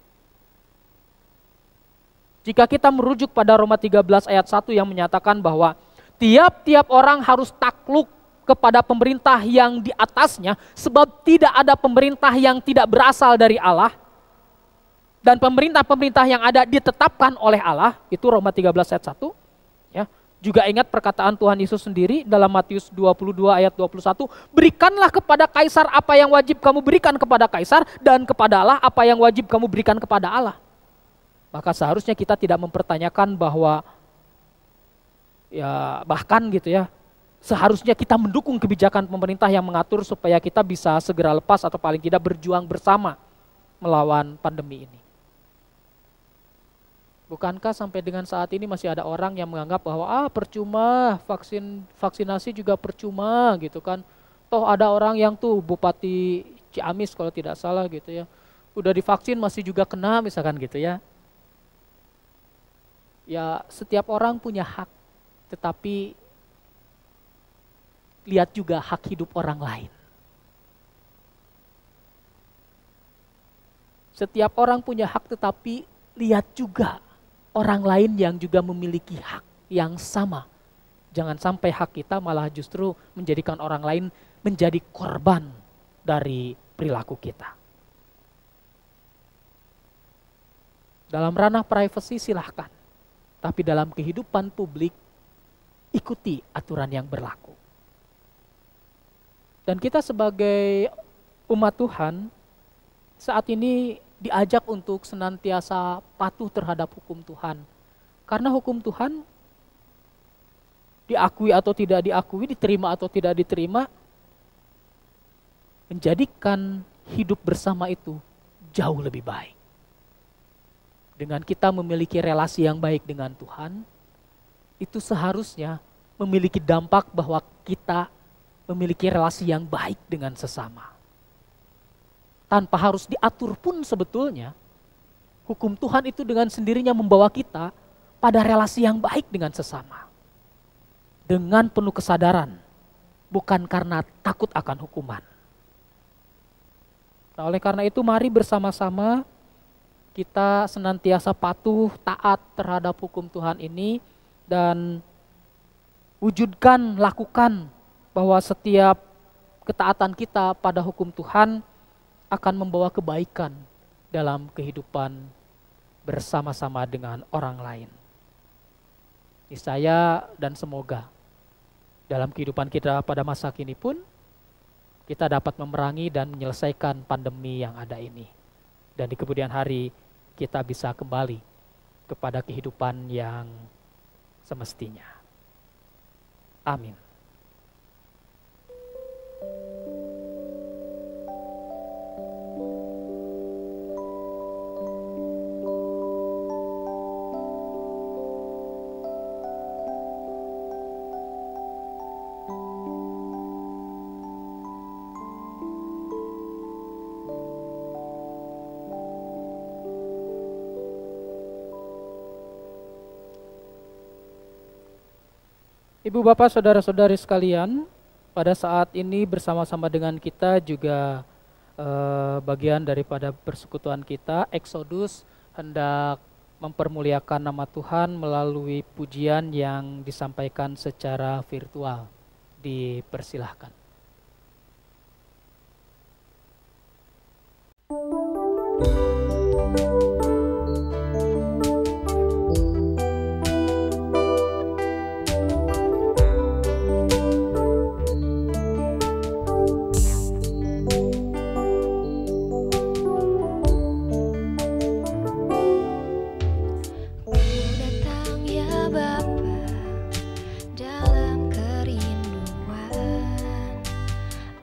Jika kita merujuk pada Roma 13 ayat 1 yang menyatakan bahwa tiap-tiap orang harus takluk kepada pemerintah yang di atasnya, sebab tidak ada pemerintah yang tidak berasal dari Allah. Dan pemerintah-pemerintah yang ada ditetapkan oleh Allah, itu Roma 13 ayat 1. Ya. Juga ingat perkataan Tuhan Yesus sendiri dalam Matius 22 ayat 21, berikanlah kepada Kaisar apa yang wajib kamu berikan kepada Kaisar, dan kepada Allah apa yang wajib kamu berikan kepada Allah. Maka seharusnya kita tidak mempertanyakan bahwa, ya bahkan gitu ya, seharusnya kita mendukung kebijakan pemerintah yang mengatur supaya kita bisa segera lepas atau paling tidak berjuang bersama melawan pandemi ini. Bukankah sampai dengan saat ini masih ada orang yang menganggap bahwa percuma, vaksinasi juga percuma gitu kan. Toh ada orang yang tuh Bupati Ciamis kalau tidak salah gitu ya, udah divaksin masih juga kena misalkan gitu ya. Ya setiap orang punya hak, tetapi lihat juga hak hidup orang lain. Setiap orang punya hak, tetapi lihat juga orang lain yang juga memiliki hak yang sama. Jangan sampai hak kita malah justru menjadikan orang lain menjadi korban dari perilaku kita. Dalam ranah privasi silahkan, tapi dalam kehidupan publik ikuti aturan yang berlaku. Dan kita sebagai umat Tuhan saat ini diajak untuk senantiasa patuh terhadap hukum Tuhan. Karena hukum Tuhan diakui atau tidak diakui, diterima atau tidak diterima, menjadikan hidup bersama itu jauh lebih baik. dengan kita memiliki relasi yang baik dengan Tuhan, itu seharusnya memiliki dampak bahwa kita memiliki relasi yang baik dengan sesama. Tanpa harus diatur pun sebetulnya, hukum Tuhan itu dengan sendirinya membawa kita pada relasi yang baik dengan sesama. Dengan penuh kesadaran, bukan karena takut akan hukuman. Nah, oleh karena itu mari bersama-sama kita senantiasa patuh, taat terhadap hukum Tuhan ini dan wujudkan, lakukan bahwa setiap ketaatan kita pada hukum Tuhan akan membawa kebaikan dalam kehidupan bersama-sama dengan orang lain. Niscaya dan semoga dalam kehidupan kita pada masa kini pun kita dapat memerangi dan menyelesaikan pandemi yang ada ini. Dan di kemudian hari kita bisa kembali kepada kehidupan yang semestinya. Amin. Ibu bapak saudara-saudari sekalian, pada saat ini bersama-sama dengan kita juga bagian daripada persekutuan kita, Exodus hendak mempermuliakan nama Tuhan melalui pujian yang disampaikan secara virtual. Dipersilahkan.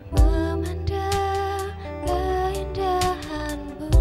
Memandang keindahan-Mu.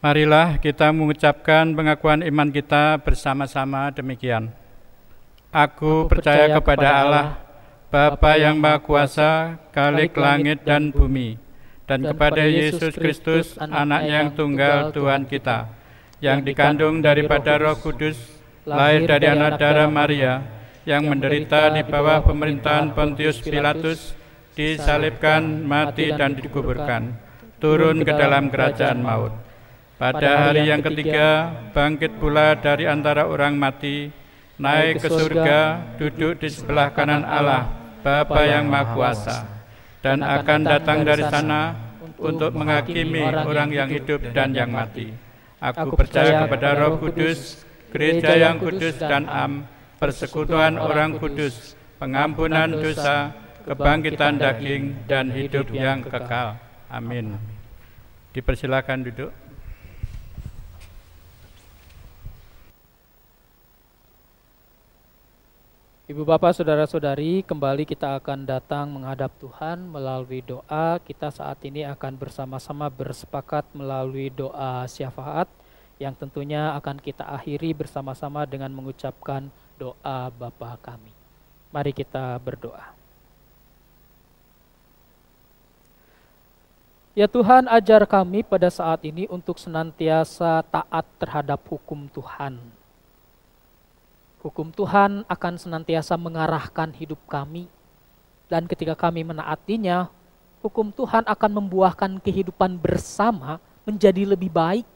Marilah kita mengucapkan pengakuan iman kita bersama-sama demikian. Aku percaya kepada Allah, Bapa yang Maha Kuasa, Khalik langit dan bumi, dan kepada Yesus Kristus, Anak yang tunggal Tuhan kita, yang dikandung daripada Roh Kudus, lahir dari anak darah Maria, yang menderita di bawah pemerintahan Pontius Pilatus, disalibkan, mati dan dikuburkan, turun ke dalam kerajaan maut. Pada hari yang ketiga, bangkit pula dari antara orang mati, naik ke surga, duduk di sebelah kanan Allah, Bapa yang Maha Kuasa, dan akan datang dari sana untuk menghakimi orang yang hidup dan yang mati. Aku percaya kepada Roh Kudus, gereja yang kudus dan am, persekutuan orang kudus, pengampunan dosa, kebangkitan daging, dan hidup yang kekal. Amin. Dipersilakan duduk. Ibu bapak saudara-saudari, kembali kita akan datang menghadap Tuhan melalui doa. Kita saat ini akan bersama-sama bersepakat melalui doa syafaat yang tentunya akan kita akhiri bersama-sama dengan mengucapkan doa Bapa kami. Mari kita berdoa. Ya Tuhan, ajar kami pada saat ini untuk senantiasa taat terhadap hukum Tuhan. Hukum Tuhan akan senantiasa mengarahkan hidup kami, dan ketika kami menaatinya, hukum Tuhan akan membuahkan kehidupan bersama menjadi lebih baik.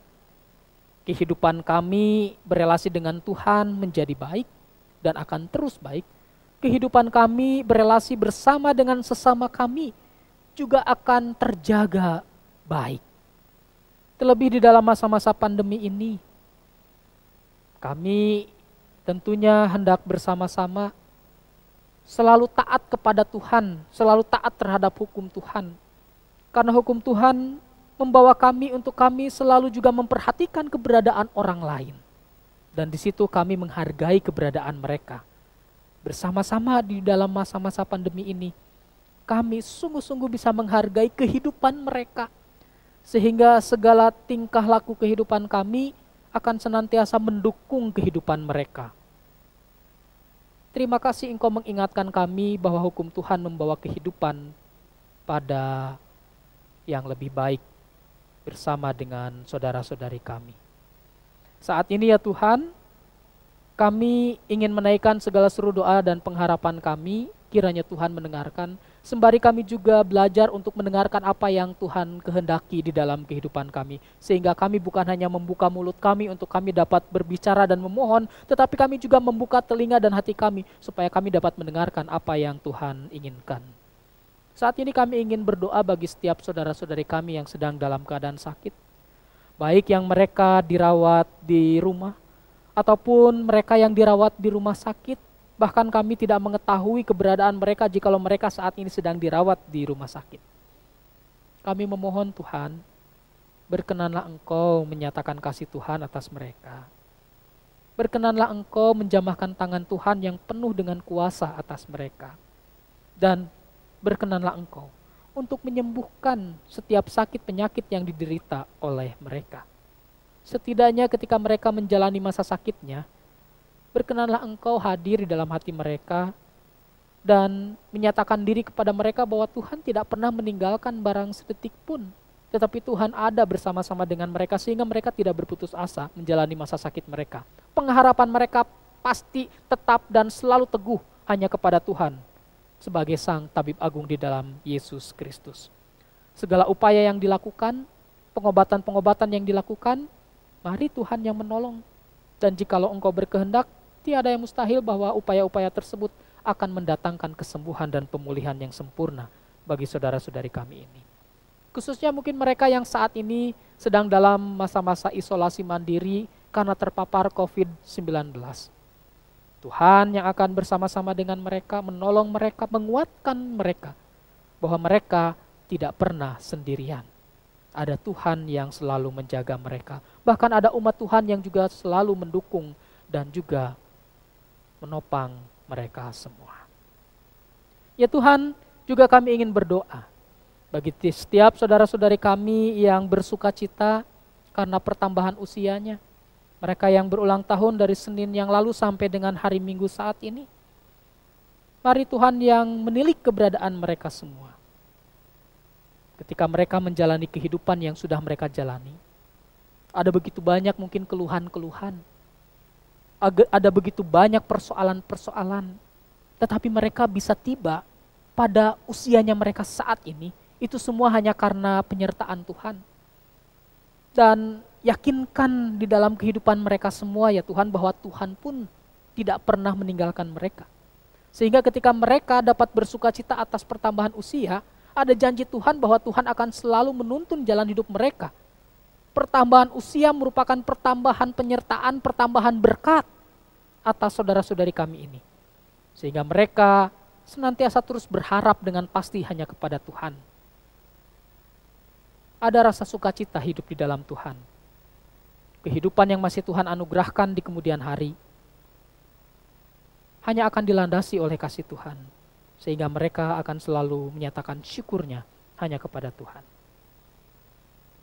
Kehidupan kami berelasi dengan Tuhan menjadi baik dan akan terus baik. Kehidupan kami berelasi bersama dengan sesama kami juga akan terjaga baik. Terlebih di dalam masa-masa pandemi ini, kami tentunya hendak bersama-sama selalu taat kepada Tuhan, selalu taat terhadap hukum Tuhan. Karena hukum Tuhan membawa kami untuk kami selalu juga memperhatikan keberadaan orang lain. Dan di situ kami menghargai keberadaan mereka. Bersama-sama di dalam masa-masa pandemi ini, kami sungguh-sungguh bisa menghargai kehidupan mereka. Sehingga segala tingkah laku kehidupan kami akan senantiasa mendukung kehidupan mereka. Terima kasih Engkau mengingatkan kami bahwa hukum Tuhan membawa kehidupan pada yang lebih baik bersama dengan saudara-saudari kami. Saat ini ya Tuhan, kami ingin menaikkan segala seru doa dan pengharapan kami, kiranya Tuhan mendengarkan, sembari kami juga belajar untuk mendengarkan apa yang Tuhan kehendaki di dalam kehidupan kami. Sehingga kami bukan hanya membuka mulut kami untuk kami dapat berbicara dan memohon, tetapi kami juga membuka telinga dan hati kami supaya kami dapat mendengarkan apa yang Tuhan inginkan. Saat ini kami ingin berdoa bagi setiap saudara-saudari kami yang sedang dalam keadaan sakit. Baik yang mereka dirawat di rumah, ataupun mereka yang dirawat di rumah sakit. Bahkan kami tidak mengetahui keberadaan mereka jikalau mereka saat ini sedang dirawat di rumah sakit. Kami memohon Tuhan, berkenanlah Engkau menyatakan kasih Tuhan atas mereka. Berkenanlah Engkau menjamahkan tangan Tuhan yang penuh dengan kuasa atas mereka. Dan berkenanlah Engkau untuk menyembuhkan setiap sakit penyakit yang diderita oleh mereka. Setidaknya ketika mereka menjalani masa sakitnya, berkenanlah Engkau hadir di dalam hati mereka dan menyatakan diri kepada mereka bahwa Tuhan tidak pernah meninggalkan barang sedetik pun. Tetapi Tuhan ada bersama-sama dengan mereka sehingga mereka tidak berputus asa menjalani masa sakit mereka. Pengharapan mereka pasti tetap dan selalu teguh hanya kepada Tuhan sebagai Sang Tabib Agung di dalam Yesus Kristus. Segala upaya yang dilakukan, pengobatan-pengobatan yang dilakukan, mari Tuhan yang menolong. Dan jikalau Engkau berkehendak, tiada yang mustahil bahwa upaya-upaya tersebut akan mendatangkan kesembuhan dan pemulihan yang sempurna bagi saudara-saudari kami ini. Khususnya mungkin mereka yang saat ini sedang dalam masa-masa isolasi mandiri karena terpapar COVID-19. Tuhan yang akan bersama-sama dengan mereka, menolong mereka, menguatkan mereka, bahwa mereka tidak pernah sendirian. Ada Tuhan yang selalu menjaga mereka. Bahkan ada umat Tuhan yang juga selalu mendukung dan juga menopang mereka semua. Ya Tuhan, juga kami ingin berdoa bagi setiap saudara-saudari kami yang bersuka cita karena pertambahan usianya. Mereka yang berulang tahun dari Senin yang lalu sampai dengan hari Minggu saat ini. Mari Tuhan yang menilik keberadaan mereka semua. Ketika mereka menjalani kehidupan yang sudah mereka jalani, ada begitu banyak mungkin keluhan-keluhan. Ada begitu banyak persoalan-persoalan. Tetapi mereka bisa tiba pada usianya mereka saat ini, itu semua hanya karena penyertaan Tuhan. Dan yakinkan di dalam kehidupan mereka semua ya Tuhan, bahwa Tuhan pun tidak pernah meninggalkan mereka. Sehingga ketika mereka dapat bersukacita atas pertambahan usia, ada janji Tuhan bahwa Tuhan akan selalu menuntun jalan hidup mereka. Pertambahan usia merupakan pertambahan penyertaan, pertambahan berkat atas saudara-saudari kami ini. Sehingga mereka senantiasa terus berharap dengan pasti hanya kepada Tuhan. Ada rasa sukacita hidup di dalam Tuhan. Kehidupan yang masih Tuhan anugerahkan di kemudian hari hanya akan dilandasi oleh kasih Tuhan. Sehingga mereka akan selalu menyatakan syukurnya hanya kepada Tuhan.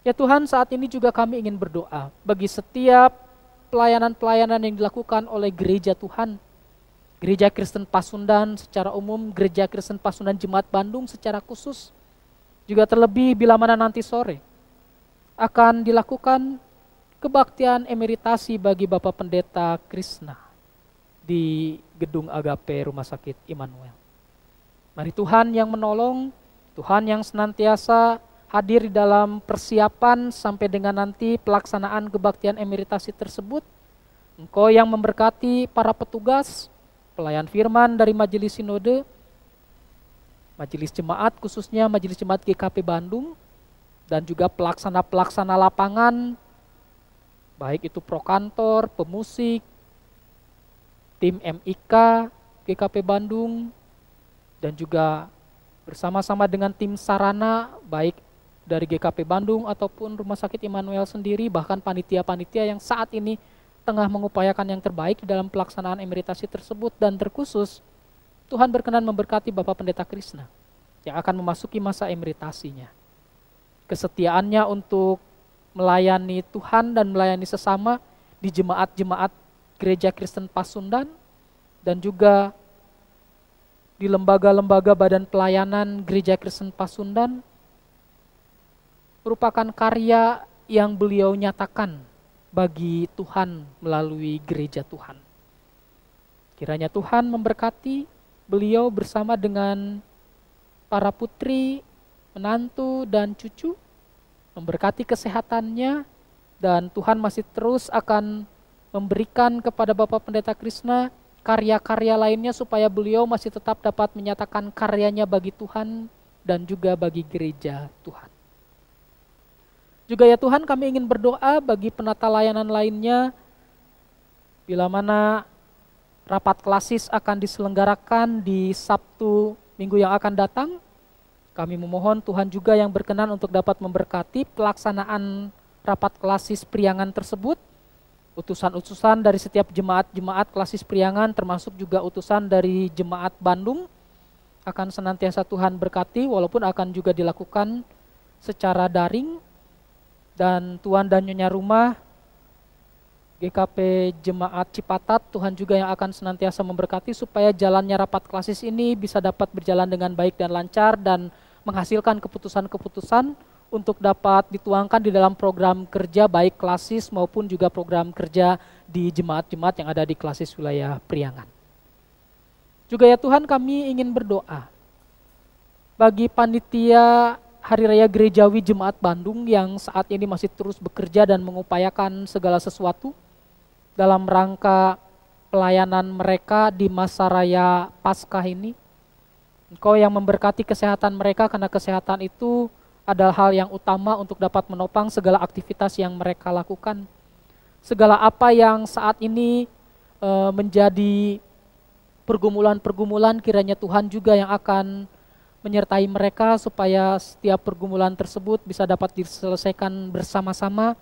Ya Tuhan, saat ini juga kami ingin berdoa bagi setiap pelayanan-pelayanan yang dilakukan oleh gereja Tuhan. Gereja Kristen Pasundan secara umum, Gereja Kristen Pasundan Jemaat Bandung secara khusus. Juga terlebih bila mana nanti sore akan dilakukan kebaktian emeritasi bagi Bapak Pendeta Krishna di Gedung Agape Rumah Sakit Immanuel. Mari Tuhan yang menolong, Tuhan yang senantiasa hadir di dalam persiapan sampai dengan nanti pelaksanaan kebaktian emeritasi tersebut. Engkau yang memberkati para petugas, pelayan firman dari Majelis Sinode, Majelis Jemaat khususnya Majelis Jemaat GKP Bandung, dan juga pelaksana-pelaksana lapangan, baik itu prokantor, pemusik, tim MIK GKP Bandung, dan juga bersama-sama dengan tim sarana, baik dari GKP Bandung ataupun Rumah Sakit Immanuel sendiri, bahkan panitia-panitia yang saat ini tengah mengupayakan yang terbaik di dalam pelaksanaan emeritasi tersebut. Dan terkhusus, Tuhan berkenan memberkati Bapak Pendeta Krishna yang akan memasuki masa emeritasinya. Kesetiaannya untuk melayani Tuhan dan melayani sesama di jemaat-jemaat Gereja Kristen Pasundan dan juga di lembaga-lembaga badan pelayanan Gereja Kristen Pasundan merupakan karya yang beliau nyatakan bagi Tuhan melalui gereja Tuhan. Kiranya Tuhan memberkati beliau bersama dengan para putri, menantu, dan cucu, memberkati kesehatannya, dan Tuhan masih terus akan memberikan kepada Bapak Pendeta Krishna karya-karya lainnya supaya beliau masih tetap dapat menyatakan karyanya bagi Tuhan dan juga bagi gereja Tuhan. Juga ya Tuhan, kami ingin berdoa bagi penata layanan lainnya, bila mana rapat klasis akan diselenggarakan di Sabtu minggu yang akan datang. Kami memohon Tuhan juga yang berkenan untuk dapat memberkati pelaksanaan rapat klasis priangan tersebut. Utusan-utusan dari setiap jemaat-jemaat klasis priangan, termasuk juga utusan dari jemaat Bandung, akan senantiasa Tuhan berkati, walaupun akan juga dilakukan secara daring. Dan Tuan dan Nyonya Rumah GKP Jemaat Cipatat, Tuhan juga yang akan senantiasa memberkati supaya jalannya rapat klasis ini bisa dapat berjalan dengan baik dan lancar dan menghasilkan keputusan-keputusan untuk dapat dituangkan di dalam program kerja baik klasis maupun juga program kerja di jemaat-jemaat yang ada di klasis wilayah Priangan. Juga ya Tuhan, kami ingin berdoa bagi panitia Hari Raya Gerejawi Jemaat Bandung yang saat ini masih terus bekerja dan mengupayakan segala sesuatu dalam rangka pelayanan mereka di masa raya Paskah ini. Engkau yang memberkati kesehatan mereka, karena kesehatan itu adalah hal yang utama untuk dapat menopang segala aktivitas yang mereka lakukan. Segala apa yang saat ini menjadi pergumulan-pergumulan, kiranya Tuhan juga yang akan menyertai mereka supaya setiap pergumulan tersebut bisa dapat diselesaikan bersama-sama,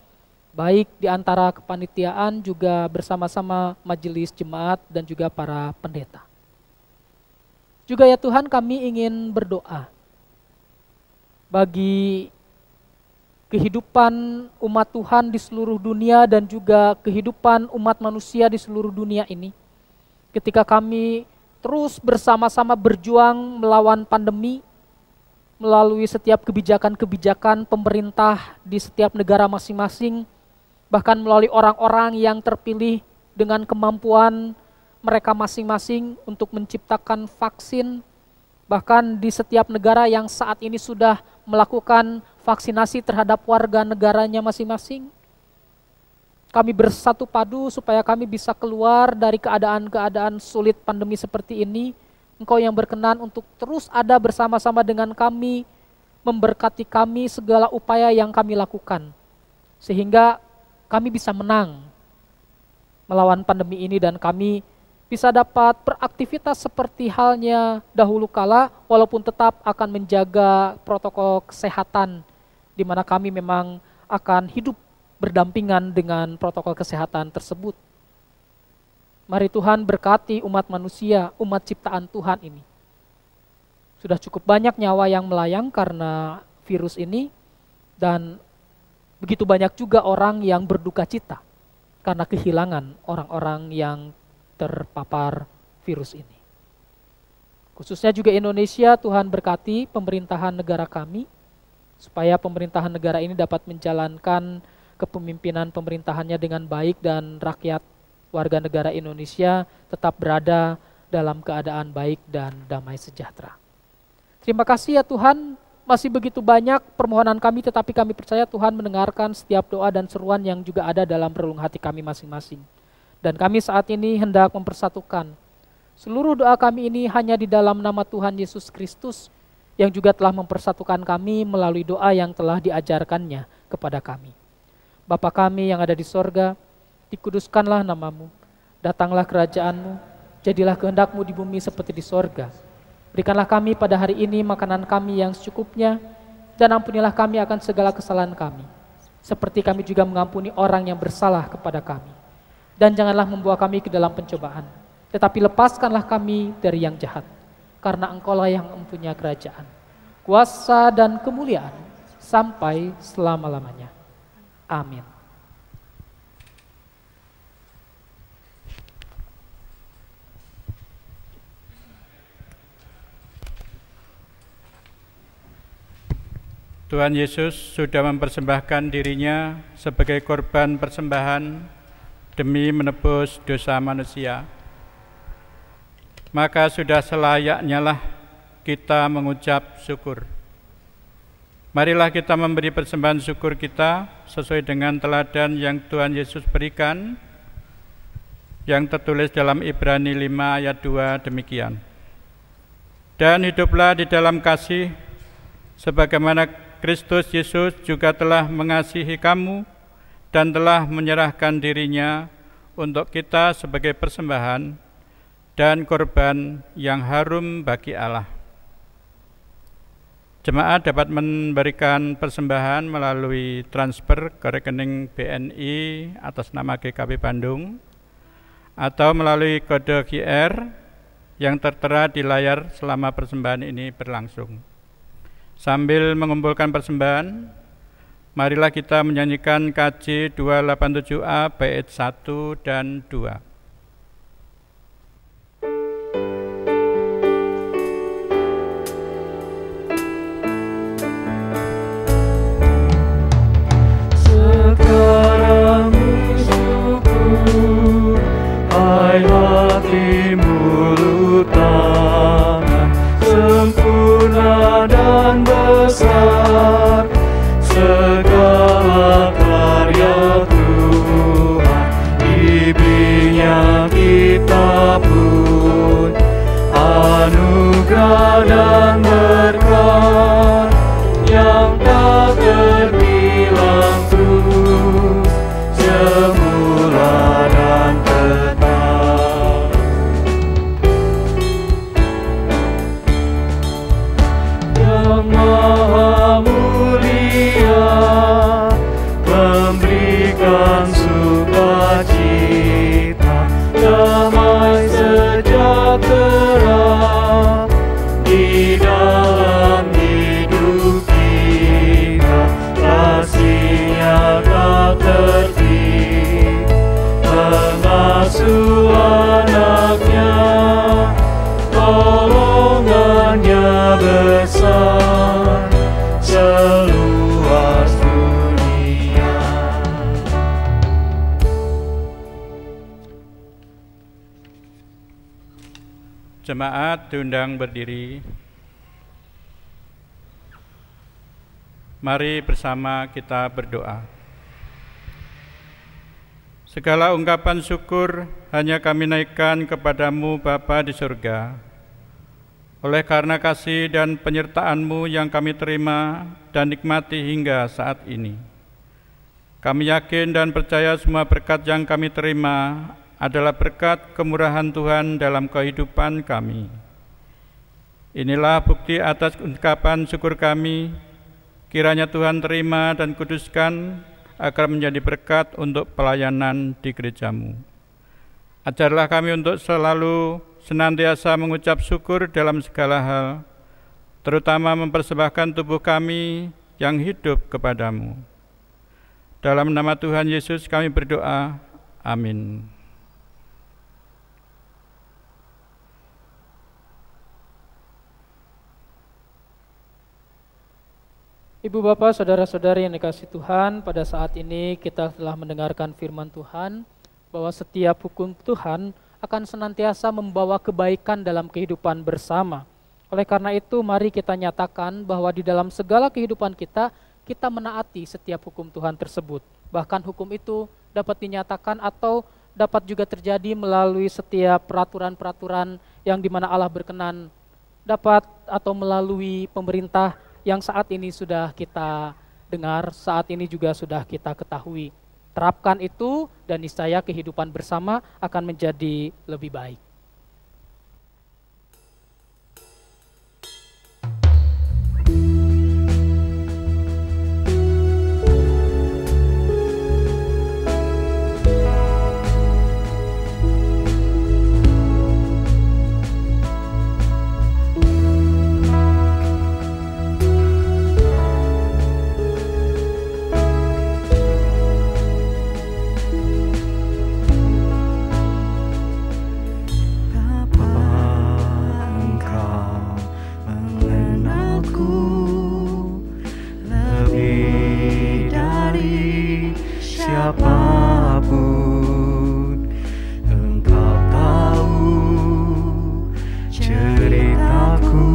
baik di antara kepanitiaan juga bersama-sama majelis jemaat dan juga para pendeta. Juga ya Tuhan, kami ingin berdoa bagi kehidupan umat Tuhan di seluruh dunia dan juga kehidupan umat manusia di seluruh dunia ini. Ketika kami terus bersama-sama berjuang melawan pandemi, melalui setiap kebijakan-kebijakan pemerintah di setiap negara masing-masing, bahkan melalui orang-orang yang terpilih dengan kemampuan mereka masing-masing untuk menciptakan vaksin, bahkan di setiap negara yang saat ini sudah melakukan vaksinasi terhadap warga negaranya masing-masing. Kami bersatu padu supaya kami bisa keluar dari keadaan-keadaan sulit pandemi seperti ini. Engkau yang berkenan untuk terus ada bersama-sama dengan kami, memberkati kami segala upaya yang kami lakukan, sehingga kami bisa menang melawan pandemi ini dan kami bisa dapat beraktivitas seperti halnya dahulu kala, walaupun tetap akan menjaga protokol kesehatan, di mana kami memang akan hidup berdampingan dengan protokol kesehatan tersebut. Mari Tuhan berkati umat manusia, umat ciptaan Tuhan ini. Sudah cukup banyak nyawa yang melayang karena virus ini, dan begitu banyak juga orang yang berduka cita karena kehilangan orang-orang yang terpapar virus ini. Khususnya juga Indonesia, Tuhan berkati pemerintahan negara kami, supaya pemerintahan negara ini dapat menjalankan kepemimpinan pemerintahannya dengan baik dan rakyat warga negara Indonesia tetap berada dalam keadaan baik dan damai sejahtera. Terima kasih ya Tuhan, masih begitu banyak permohonan kami, tetapi kami percaya Tuhan mendengarkan setiap doa dan seruan yang juga ada dalam relung hati kami masing-masing. Dan kami saat ini hendak mempersatukan seluruh doa kami ini hanya di dalam nama Tuhan Yesus Kristus, yang juga telah mempersatukan kami melalui doa yang telah diajarkannya kepada kami. Bapa kami yang ada di sorga, dikuduskanlah namamu, datanglah kerajaanmu, jadilah kehendakmu di bumi seperti di sorga. Berikanlah kami pada hari ini makanan kami yang secukupnya, dan ampunilah kami akan segala kesalahan kami, seperti kami juga mengampuni orang yang bersalah kepada kami. Dan janganlah membawa kami ke dalam pencobaan, tetapi lepaskanlah kami dari yang jahat, karena Engkaulah yang mempunyai kerajaan, kuasa dan kemuliaan sampai selama-lamanya. Amin. Tuhan Yesus sudah mempersembahkan dirinya sebagai korban persembahan demi menebus dosa manusia. Maka sudah selayaknya lah kita mengucap syukur. Marilah kita memberi persembahan syukur kita sesuai dengan teladan yang Tuhan Yesus berikan, yang tertulis dalam Ibrani 5 ayat 2 demikian. Dan hiduplah di dalam kasih, sebagaimana Kristus Yesus juga telah mengasihi kamu dan telah menyerahkan dirinya untuk kita sebagai persembahan dan korban yang harum bagi Allah. Jemaat dapat memberikan persembahan melalui transfer ke rekening BNI atas nama GKP Bandung atau melalui kode QR yang tertera di layar selama persembahan ini berlangsung. Sambil mengumpulkan persembahan, marilah kita menyanyikan KJ 287A bait 1 dan 2. Sekarang bersyukur, hai hati mulut tangan, sempurna dan besar segala karya Tuhan, bibinya pertolongannya besar seluas dunia. Jemaat diundang berdiri. Mari bersama kita berdoa. Segala ungkapan syukur hanya kami naikkan kepadamu Bapa di surga. Oleh karena kasih dan penyertaan-Mu yang kami terima dan nikmati hingga saat ini. Kami yakin dan percaya semua berkat yang kami terima adalah berkat kemurahan Tuhan dalam kehidupan kami. Inilah bukti atas ungkapan syukur kami. Kiranya Tuhan terima dan kuduskan agar menjadi berkat untuk pelayanan di gereja-Mu. Ajarlah kami untuk selalu senantiasa mengucap syukur dalam segala hal, terutama mempersembahkan tubuh kami yang hidup kepadamu. Dalam nama Tuhan Yesus kami berdoa. Amin. Ibu bapak, saudara-saudari yang dikasihi Tuhan, pada saat ini kita telah mendengarkan firman Tuhan bahwa setiap hukum Tuhan akan senantiasa membawa kebaikan dalam kehidupan bersama. Oleh karena itu mari kita nyatakan bahwa di dalam segala kehidupan kita, kita menaati setiap hukum Tuhan tersebut. Bahkan hukum itu dapat dinyatakan atau dapat juga terjadi melalui setiap peraturan-peraturan yang dimana Allah berkenan, dapat atau melalui pemerintah yang saat ini sudah kita dengar, saat ini juga sudah kita ketahui. Terapkan itu dan niscaya kehidupan bersama akan menjadi lebih baik. Siapapun engkau tahu ceritaku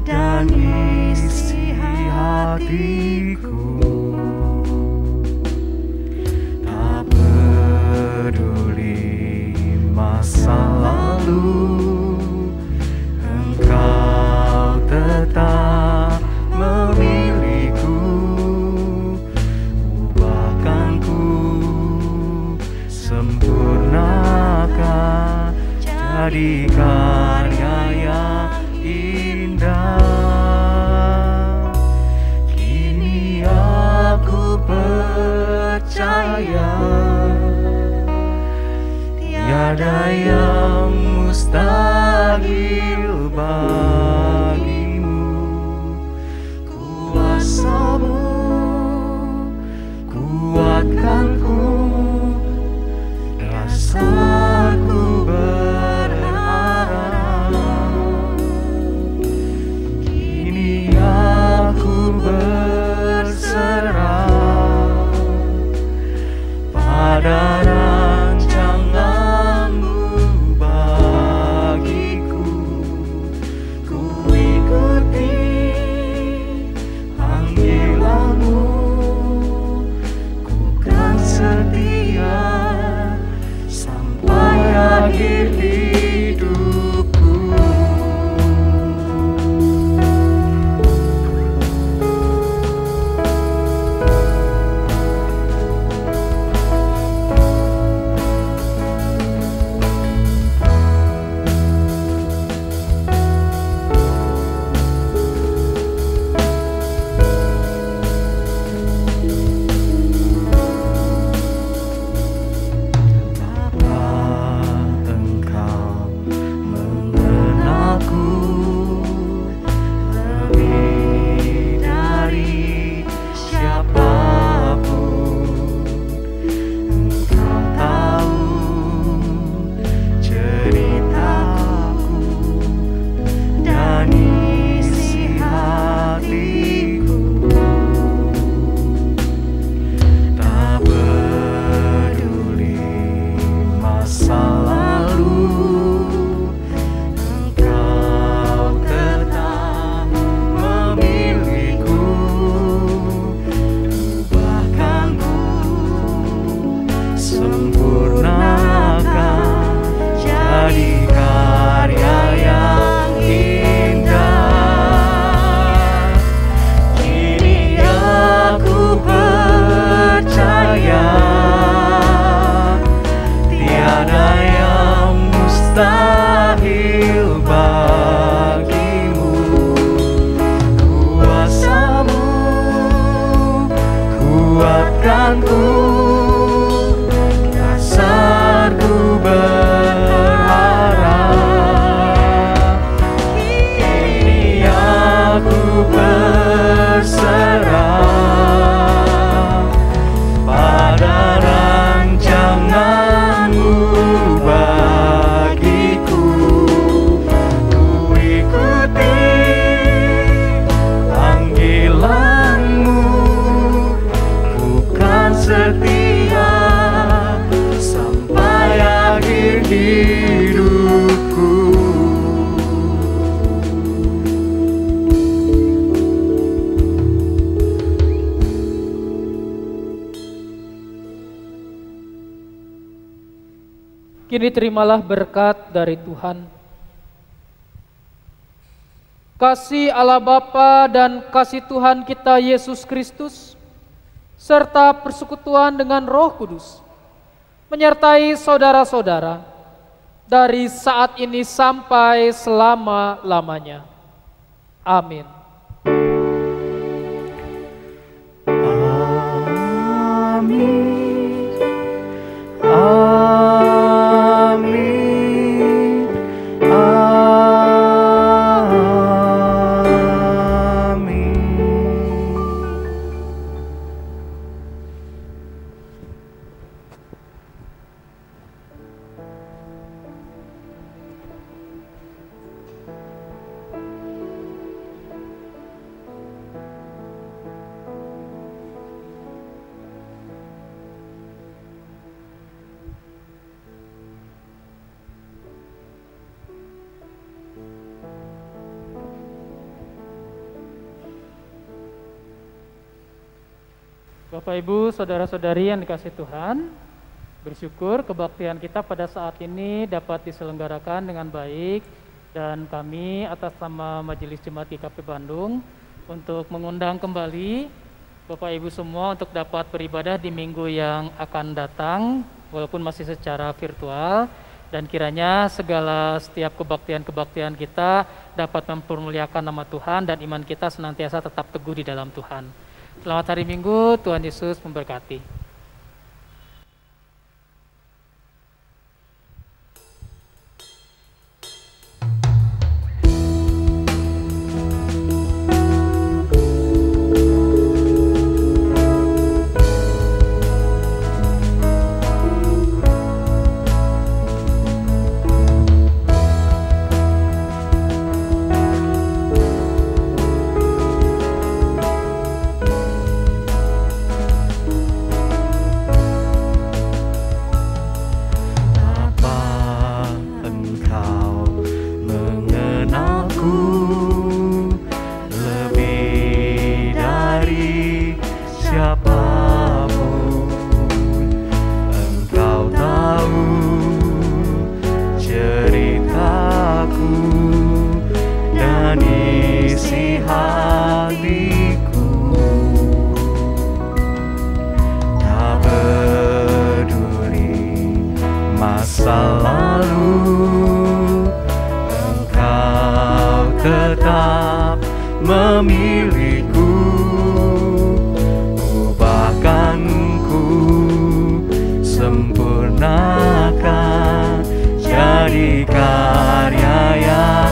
dan isi hatiku. Tak peduli masa lalu, engkau tetap memilihku. Sempurnakan jadi karya yang indah. Kini aku percaya tiada yang mustahil bagimu. Kuasa-Mu kuatkanku, dasarku berharap. Kini aku berserah pada rancangan-Mu Kini terimalah berkat dari Tuhan. Kasih Allah Bapa dan kasih Tuhan kita Yesus Kristus, serta persekutuan dengan Roh Kudus, menyertai saudara-saudara dari saat ini sampai selama-lamanya. Amin. Amin. Amin. Amin. Bapak Ibu, saudara-saudari yang dikasihi Tuhan, bersyukur kebaktian kita pada saat ini dapat diselenggarakan dengan baik, dan kami atas nama Majelis Jemaat GKP Bandung untuk mengundang kembali Bapak Ibu semua untuk dapat beribadah di minggu yang akan datang walaupun masih secara virtual, dan kiranya setiap kebaktian-kebaktian kita dapat mempermuliakan nama Tuhan dan iman kita senantiasa tetap teguh di dalam Tuhan. Selamat hari Minggu, Tuhan Yesus memberkati. Memilihku, ubahkan ku, sempurnakan, jadi karya yang